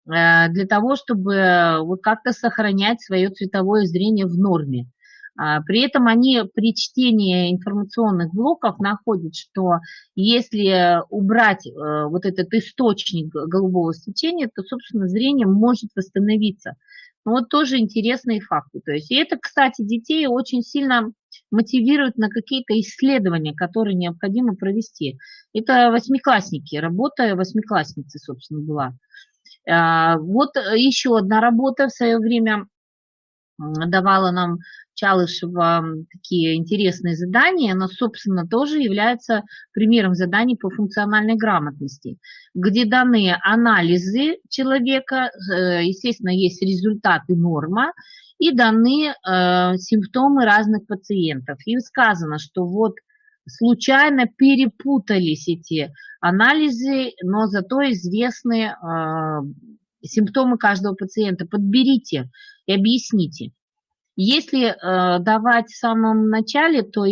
для того, чтобы вот как-то сохранять свое цветовое зрение в норме. При этом они при чтении информационных блоков находят, что если убрать вот этот источник голубого свечения, то, собственно, зрение может восстановиться. Вот тоже интересные факты. То есть, и это, кстати, детей очень сильно мотивирует на какие-то исследования, которые необходимо провести. Это восьмиклассники, работа восьмиклассницы, собственно, была. Вот еще одна работа в свое время давала нам Чалышева такие интересные задания, но, собственно, тоже является примером заданий по функциональной грамотности, где даны анализы человека, естественно, есть результаты норма, и даны симптомы разных пациентов. И сказано, что вот случайно перепутались эти анализы, но зато известны симптомы каждого пациента. Подберите и объясните. Если давать в самом начале, то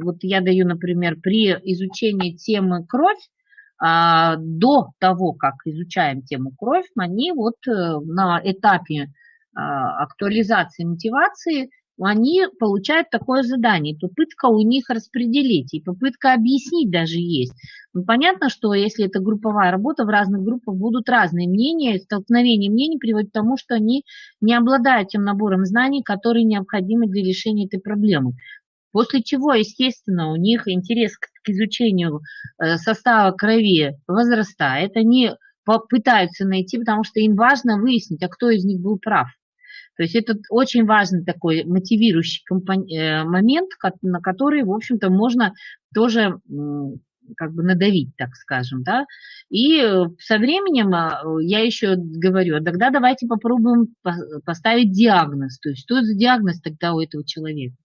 вот я даю, например, при изучении темы кровь, до того, как изучаем тему кровь, они вот на этапе актуализации мотивации они получают такое задание. Попытка у них распределить и попытка объяснить даже есть. Ну, понятно, что если это групповая работа, в разных группах будут разные мнения, столкновение мнений приводит к тому, что они не обладают тем набором знаний, которые необходимы для решения этой проблемы. После чего, естественно, у них интерес к изучению состава крови возрастает. Они пытаются найти, потому что им важно выяснить, а кто из них был прав. То есть это очень важный такой мотивирующий момент, на который, в общем-то, можно тоже как бы надавить, так скажем, да. И со временем я еще говорю, тогда давайте попробуем поставить диагноз. То есть что за диагноз тогда у этого человека?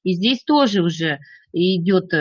И здесь тоже уже идет,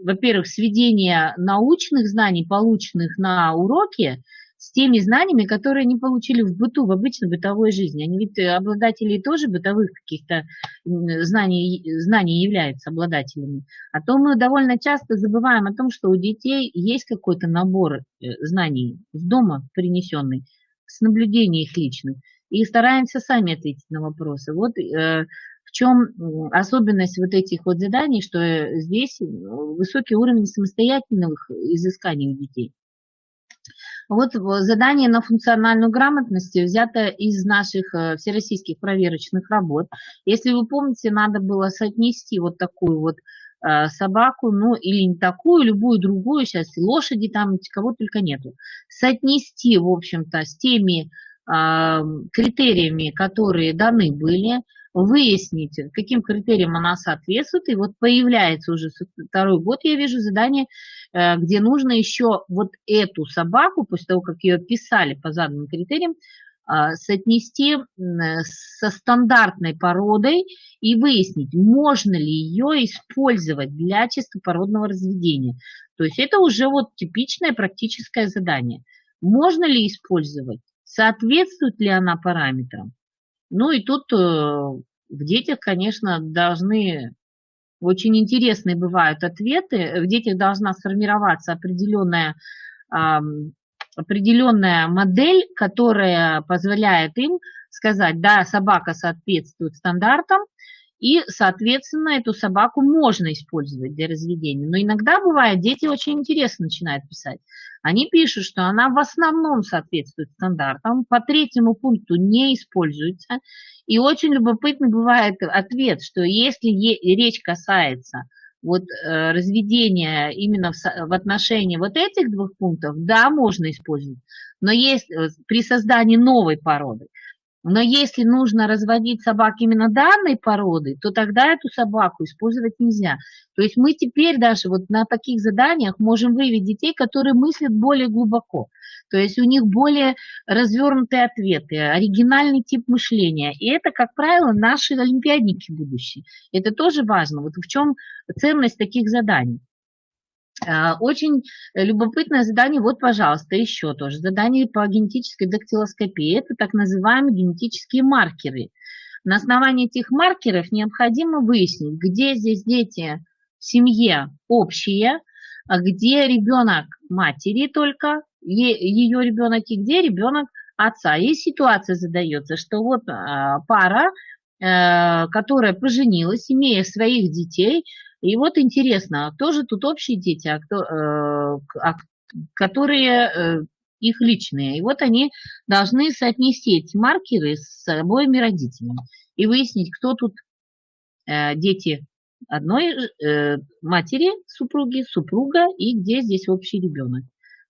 во-первых, сведение научных знаний, полученных на уроке, с теми знаниями, которые они получили в быту, в обычной бытовой жизни. Они ведь обладатели тоже бытовых каких-то знаний являются обладателями. А то мы довольно часто забываем о том, что у детей есть какой-то набор знаний с дома принесенный, с наблюдения их личных, и стараемся сами ответить на вопросы. Вот в чем особенность вот этих вот заданий, что здесь высокий уровень самостоятельных изысканий у детей. Вот задание на функциональную грамотность взято из наших всероссийских проверочных работ. Если вы помните, надо было соотнести вот такую вот собаку, ну или не такую, любую другую, сейчас лошади там, кого только нету, соотнести, в общем-то, с теми критериями, которые даны были, выяснить, каким критериям она соответствует, и вот появляется уже второй год, я вижу задание, где нужно еще вот эту собаку, после того, как ее писали по заданным критериям, соотнести со стандартной породой и выяснить, можно ли ее использовать для чистопородного разведения. То есть это уже вот типичное практическое задание. Можно ли использовать? Соответствует ли она параметрам? Ну и тут в детях, конечно, должны очень интересные бывают ответы. В детях должна сформироваться определенная модель, которая позволяет им сказать, да, собака соответствует стандартам, и, соответственно, эту собаку можно использовать для разведения. Но иногда бывает, дети очень интересно начинают писать. Они пишут, что она в основном соответствует стандартам, по третьему пункту не используется. И очень любопытный бывает ответ, что если речь касается вот разведения именно в отношении вот этих двух пунктов, да, можно использовать. Но есть при создании новой породы. Но если нужно разводить собак именно данной породы, то тогда эту собаку использовать нельзя. То есть мы теперь даже вот на таких заданиях можем выявить детей, которые мыслят более глубоко. То есть у них более развернутые ответы, оригинальный тип мышления. И это, как правило, наши олимпиадники будущие. Это тоже важно. Вот в чем ценность таких заданий. Очень любопытное задание, вот, пожалуйста, еще тоже. Задание по генетической дактилоскопии. Это так называемые генетические маркеры. На основании этих маркеров необходимо выяснить, где здесь дети в семье общие, а где ребенок матери только, ее ребенок, и где ребенок отца. И ситуация задается, что вот пара, которая поженилась, имея своих детей, и вот интересно, кто же тут общие дети, которые их личные. И вот они должны соотнести эти маркеры с обоими родителями и выяснить, кто тут дети одной матери, супруги, супруга и где здесь общий ребенок.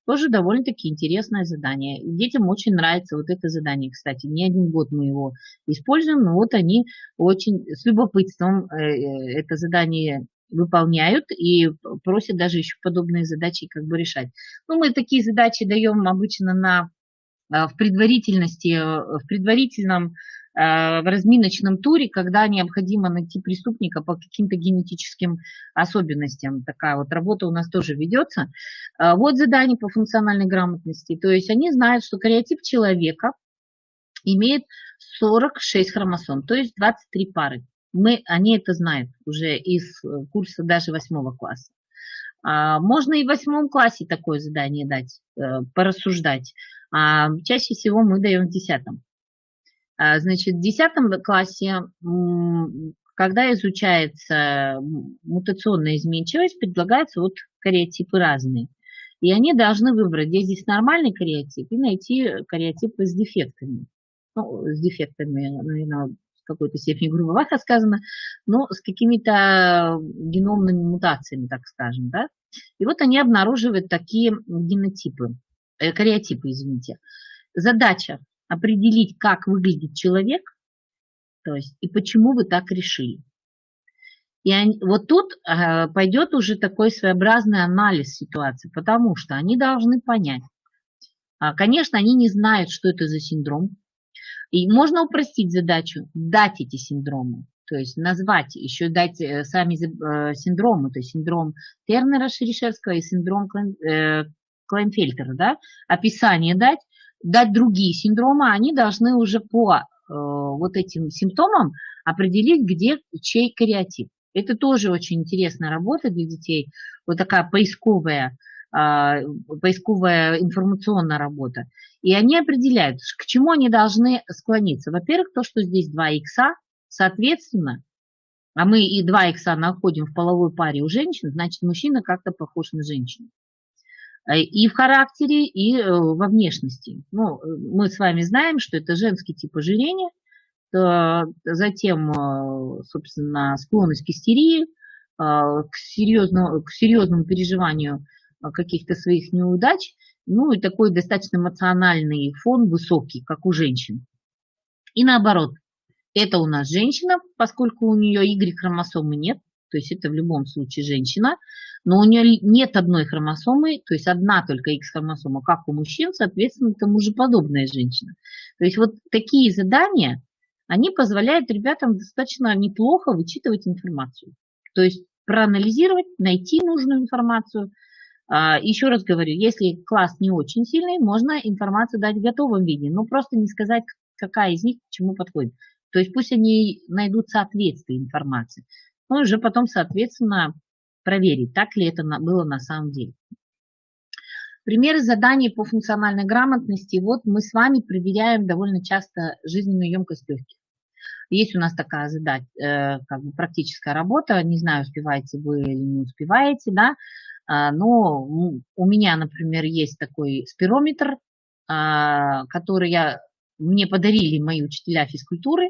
Тоже довольно-таки интересное задание. Детям очень нравится вот это задание, кстати. Не один год мы его используем, но вот они очень с любопытством это задание выполняют и просят даже еще подобные задачи как бы решать. Ну, мы такие задачи даем обычно в предварительном в разминочном туре, когда необходимо найти преступника по каким-то генетическим особенностям. Такая вот работа у нас тоже ведется. Вот задание по функциональной грамотности. То есть они знают, что кариотип человека имеет 46 хромосом, то есть 23 пары. Они это знают уже из курса даже 8 класса. Можно и в 8 классе такое задание дать, порассуждать. Чаще всего мы даем в 10. Значит, в 10 классе, когда изучается мутационная изменчивость, предлагаются вот кариотипы разные. И они должны выбрать, где здесь нормальный кариотип, и найти кариотипы с дефектами. Ну, с дефектами, наверное, в какой-то степени грубовато сказано, но с какими-то геномными мутациями, так скажем, да. И вот они обнаруживают такие кариотипы, извините. Задача определить, как выглядит человек, то есть и почему вы так решили. И вот тут пойдет уже такой своеобразный анализ ситуации, потому что они должны понять. Конечно, они не знают, что это за синдром. И можно упростить задачу, дать эти синдромы, то есть назвать, еще дать сами синдромы, то есть синдром Тернера-Шерешевского и синдром Клайнфельтера, да, описание дать другие синдромы, они должны уже по вот этим симптомам определить, где чей кариотип. Это тоже очень интересная работа для детей, вот такая поисковая информационная работа. И они определяют, к чему они должны склониться. Во-первых, то, что здесь 2 икса, соответственно, а мы и 2 икса находим в половой паре у женщин, значит, мужчина как-то похож на женщину. И в характере, и во внешности. Ну, мы с вами знаем, что это женский тип ожирения, затем, собственно, склонность к истерии, к серьезному переживанию каких-то своих неудач, ну и такой достаточно эмоциональный фон высокий, как у женщин. И наоборот, это у нас женщина, поскольку у нее Y-хромосомы нет, то есть это в любом случае женщина, но у нее нет одной хромосомы, то есть одна только X-хромосома, как у мужчин, соответственно, это мужеподобная женщина. То есть вот такие задания, они позволяют ребятам достаточно неплохо вычитывать информацию. То есть проанализировать, найти нужную информацию. Еще раз говорю, если класс не очень сильный, можно информацию дать в готовом виде, но просто не сказать, какая из них к чему подходит. То есть пусть они найдут соответствие информации. Ну и уже потом, соответственно, проверить, так ли это было на самом деле. Примеры заданий по функциональной грамотности. Вот мы с вами проверяем довольно часто жизненную емкость легких. Есть у нас такая задача, как бы практическая работа. Не знаю, успеваете вы или не успеваете, да. Но у меня, например, есть такой спирометр, который мне подарили мои учителя физкультуры,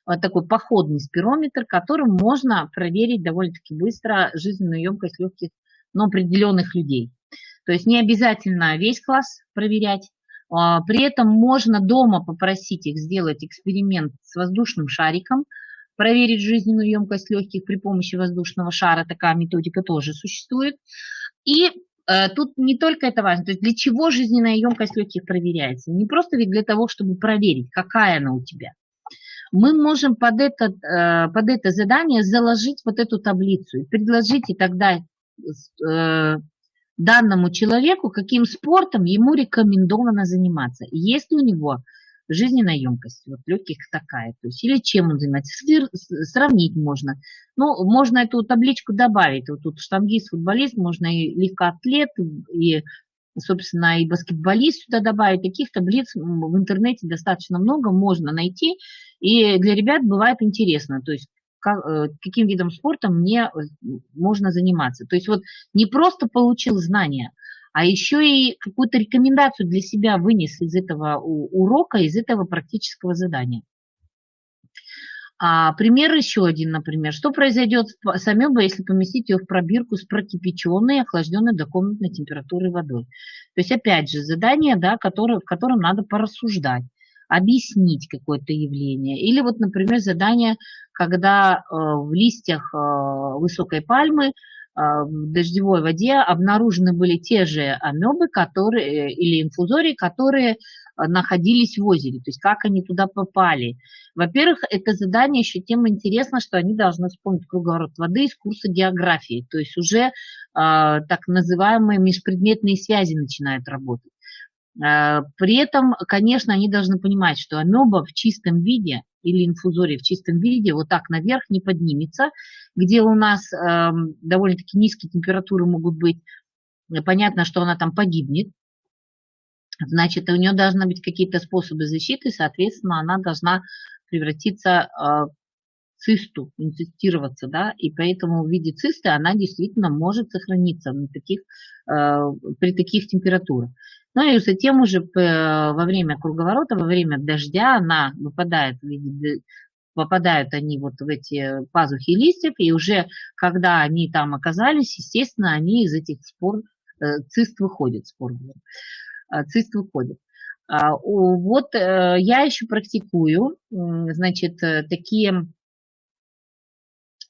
вот такой походный спирометр, которым можно проверить довольно-таки быстро жизненную емкость легких, но определенных людей. То есть не обязательно весь класс проверять. При этом можно дома попросить их сделать эксперимент с воздушным шариком, проверить жизненную емкость легких при помощи воздушного шара. Такая методика тоже существует. И тут не только это важно, то есть для чего жизненная емкость легких проверяется. Не просто ведь для того, чтобы проверить, какая она у тебя. Мы можем под это задание заложить вот эту таблицу и предложить и тогда данному человеку, каким спортом ему рекомендовано заниматься. Есть ли у него жизненная емкость вот легких такая, то есть или чем он занимается, сравнить можно. Ну, можно эту табличку добавить. Вот тут штангист, футболист, можно и легкоатлет, и, собственно, и баскетболист сюда добавить. Таких таблиц в интернете достаточно много, можно найти. И для ребят бывает интересно, то есть каким видом спорта мне можно заниматься. То есть вот не просто получил знания, а еще и какую-то рекомендацию для себя вынес из этого урока, из этого практического задания. Пример еще один, например. Что произойдет с амебой, если поместить ее в пробирку с прокипяченной, охлажденной до комнатной температуры водой? То есть, опять же, задание, да, в котором надо порассуждать, объяснить какое-то явление. Или вот, например, задание, когда в листьях высокой пальмы в дождевой воде обнаружены были те же амебы, или инфузории, которые находились в озере, то есть как они туда попали. Во-первых, это задание еще тем интересно, что они должны вспомнить круговорот воды из курса географии, то есть уже так называемые межпредметные связи начинают работать. При этом, конечно, они должны понимать, что амеба в чистом виде или инфузория в чистом виде вот так наверх не поднимется, где у нас довольно-таки низкие температуры могут быть. Понятно, что она там погибнет. Значит, у нее должны быть какие-то способы защиты, соответственно, она должна превратиться в цисту, инцистироваться, да, и поэтому в виде цисты она действительно может сохраниться при таких температурах. Ну и затем уже во время круговорота, во время дождя она попадают они вот в эти пазухи листьев, и уже когда они там оказались, естественно, они из этих цист выходят, цист выходит. Вот я еще практикую, значит, такие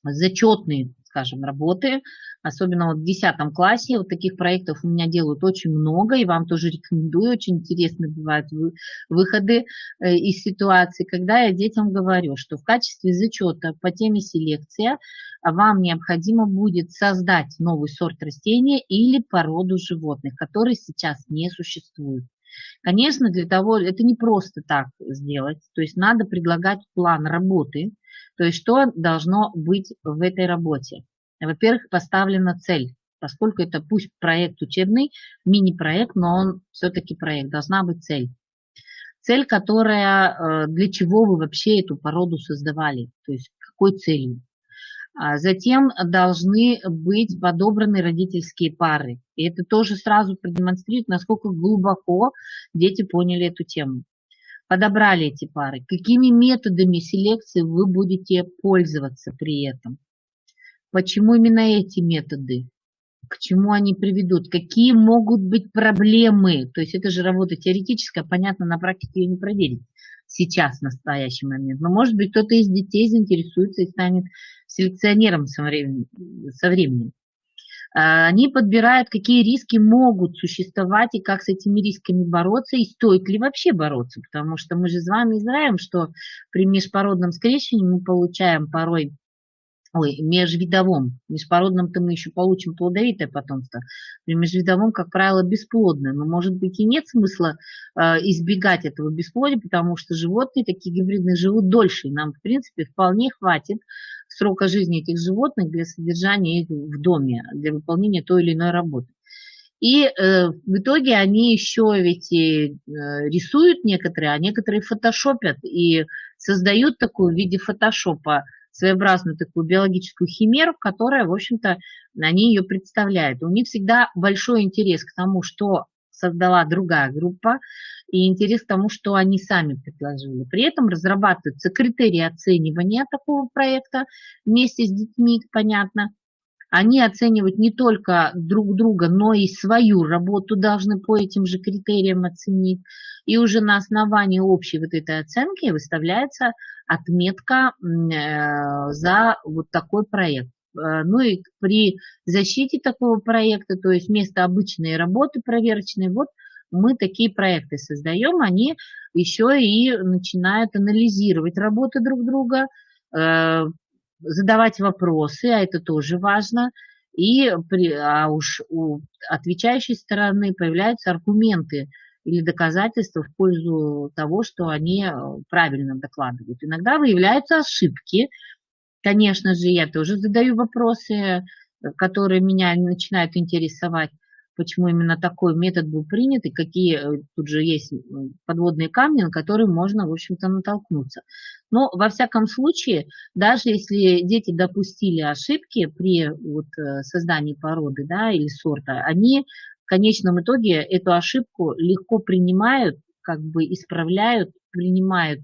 зачетные, скажем, работы, особенно вот в 10 классе. Вот таких проектов у меня делают очень много, и вам тоже рекомендую. Очень интересно бывают выходы из ситуации, когда я детям говорю, что в качестве зачета по теме селекция вам необходимо будет создать новый сорт растения или породу животных, которые сейчас не существуют. Конечно, для того, это не просто так сделать, то есть надо предлагать план работы, то есть что должно быть в этой работе. Во-первых, поставлена цель, поскольку это пусть проект учебный, мини-проект, но он все-таки проект, должна быть цель. Цель, которая, для чего вы вообще эту породу создавали, то есть какой целью. Затем должны быть подобраны родительские пары. И это тоже сразу продемонстрирует, насколько глубоко дети поняли эту тему. Подобрали эти пары. Какими методами селекции вы будете пользоваться при этом? Почему именно эти методы? К чему они приведут? Какие могут быть проблемы? То есть это же работа теоретическая, понятно, на практике ее не проверить сейчас, в настоящий момент. Но, может быть, кто-то из детей заинтересуется и станет селекционером со временем. Они подбирают, какие риски могут существовать и как с этими рисками бороться, и стоит ли вообще бороться. Потому что мы же с вами знаем, что при межпородном скрещивании мы получаем порой межпородном-то мы еще получим плодовитое потомство. При межвидовом, как правило, бесплодное. Но, может быть, и нет смысла избегать этого бесплодия, потому что животные такие гибридные живут дольше. И нам, в принципе, вполне хватит срока жизни этих животных для содержания их в доме, для выполнения той или иной работы. И в итоге они еще ведь и рисуют некоторые, а некоторые фотошопят и создают такую в виде фотошопа своеобразную такую биологическую химеру, которая, в общем-то, они ее представляют. У них всегда большой интерес к тому, что создала другая группа, и интерес к тому, что они сами предложили. При этом разрабатываются критерии оценивания такого проекта вместе с детьми, понятно. Они оценивают не только друг друга, но и свою работу должны по этим же критериям оценить. И уже на основании общей вот этой оценки выставляется отметка за вот такой проект. Ну и при защите такого проекта, то есть вместо обычной работы проверочной, вот мы такие проекты создаем, они еще и начинают анализировать работы друг друга, задавать вопросы, а это тоже важно. А уж у отвечающей стороны появляются аргументы или доказательства в пользу того, что они правильно докладывают. Иногда выявляются ошибки. Конечно же, я тоже задаю вопросы, которые меня начинают интересовать, почему именно такой метод был принят и какие тут же есть подводные камни, на которые можно, в общем-то, натолкнуться. Но, во всяком случае, даже если дети допустили ошибки при создании породы, да, или сорта, они в конечном итоге эту ошибку легко принимают, как бы исправляют, принимают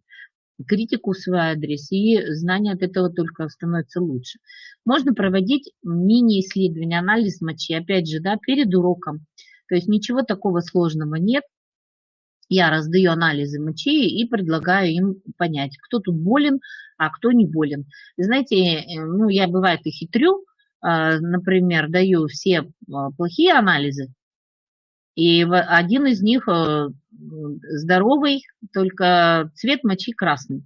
критику в свой адрес, и знание от этого только становится лучше. Можно проводить мини-исследование, анализ мочи, опять же, да, перед уроком. То есть ничего такого сложного нет. Я раздаю анализы мочи и предлагаю им понять, кто тут болен, а кто не болен. Знаете, я бывает и хитрю, например, даю все плохие анализы, и один из них здоровый, только цвет мочи красный.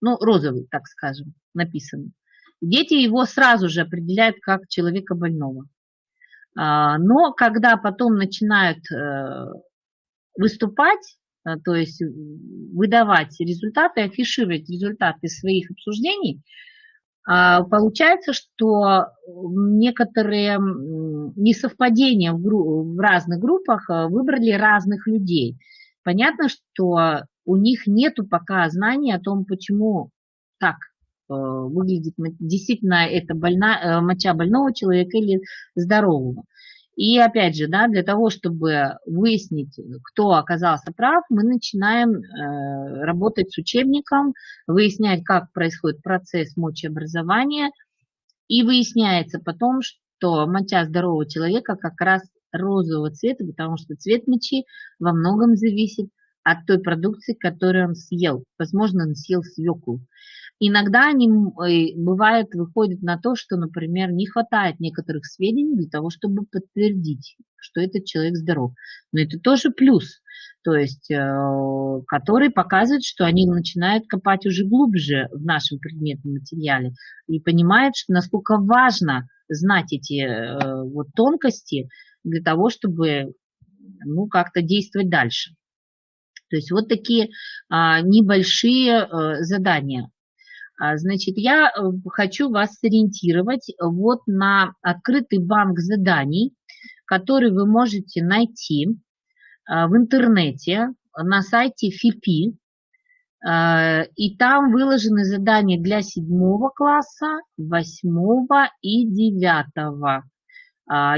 Розовый, так скажем, написано. Дети его сразу же определяют как человека больного. Но когда потом начинают выступать, то есть выдавать результаты, афишировать результаты своих обсуждений, получается, что некоторые несовпадения в разных группах выбрали разных людей. Понятно, что у них нету пока знаний о том, почему так выглядит действительно это моча больного человека или здорового. И опять же, да, для того, чтобы выяснить, кто оказался прав, мы начинаем работать с учебником, выяснять, как происходит процесс мочеобразования, и выясняется потом, что моча здорового человека как раз розового цвета, потому что цвет мочи во многом зависит от той продукции, которую он съел. Возможно, он съел свеклу. Иногда они, бывает, выходят на то, что, например, не хватает некоторых сведений для того, чтобы подтвердить, что этот человек здоров. Но это тоже плюс, то есть, который показывает, что они начинают копать уже глубже в нашем предметном материале и понимают, что насколько важно знать эти тонкости для того, чтобы как-то действовать дальше. То есть вот такие небольшие задания. Значит, я хочу вас сориентировать вот на открытый банк заданий, который вы можете найти в интернете на сайте ФИПИ. И там выложены задания для 7 класса, 8 и 9.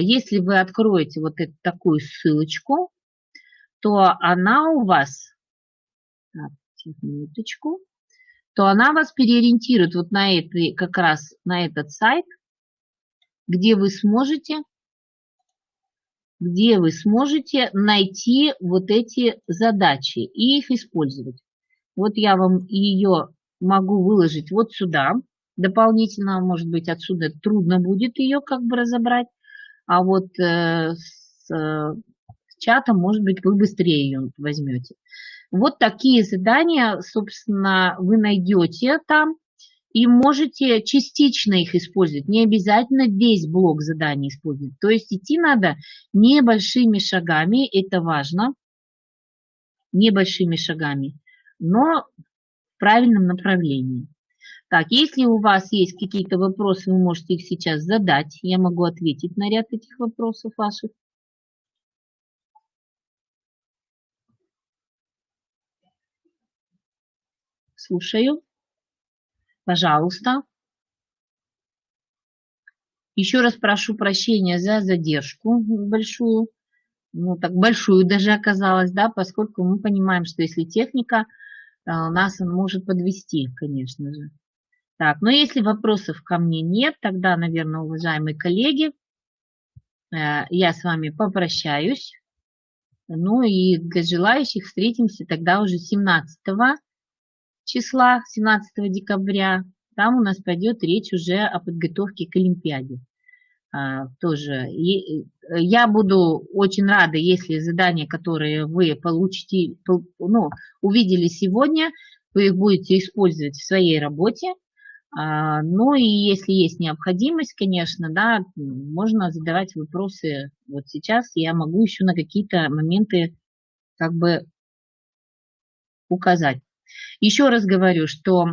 Если вы откроете вот эту такую ссылочку, то она у вас, минуточку, то она вас переориентирует вот на как раз на этот сайт, где вы сможете найти вот эти задачи и их использовать. Вот я вам ее могу выложить вот сюда. Дополнительно, может быть, отсюда трудно будет ее как бы разобрать, а вот с чата, может быть, вы быстрее ее возьмете. Вот такие задания, собственно, вы найдете там и можете частично их использовать. Не обязательно весь блок заданий использовать. То есть идти надо небольшими шагами, это важно, небольшими шагами, но в правильном направлении. Так, если у вас есть какие-то вопросы, вы можете их сейчас задать. Я могу ответить на ряд этих вопросов ваших. Слушаю. Пожалуйста. Еще раз прошу прощения за задержку большую. Ну, так большую даже оказалось, да, поскольку мы понимаем, что если техника, нас может подвести, конечно же. Так, но если вопросов ко мне нет, тогда, наверное, уважаемые коллеги, я с вами попрощаюсь. Ну и для желающих встретимся тогда уже 17 числа, 17 декабря. Там у нас пойдет речь уже о подготовке к Олимпиаде. Тоже. Я буду очень рада, если задания, которые вы получите, ну, увидели сегодня, вы их будете использовать в своей работе. Ну и если есть необходимость, конечно, да, можно задавать вопросы. Вот сейчас я могу еще на какие-то моменты как бы указать. Еще раз говорю, что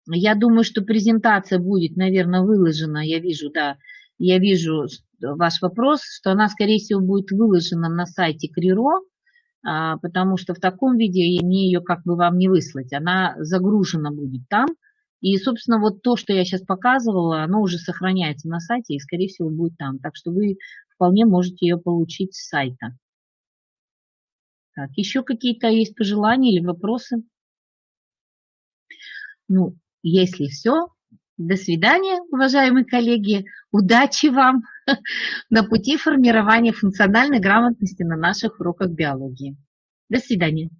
я думаю, что презентация будет, наверное, выложена. Я вижу, да, я вижу ваш вопрос, что она, скорее всего, будет выложена на сайте Криро, потому что в таком виде мне ее как бы вам не выслать. Она загружена будет там. И, собственно, вот то, что я сейчас показывала, оно уже сохраняется на сайте и, скорее всего, будет там. Так что вы вполне можете ее получить с сайта. Так, еще какие-то есть пожелания или вопросы? Ну, если все, до свидания, уважаемые коллеги. Удачи вам на пути формирования функциональной грамотности на наших уроках биологии. До свидания.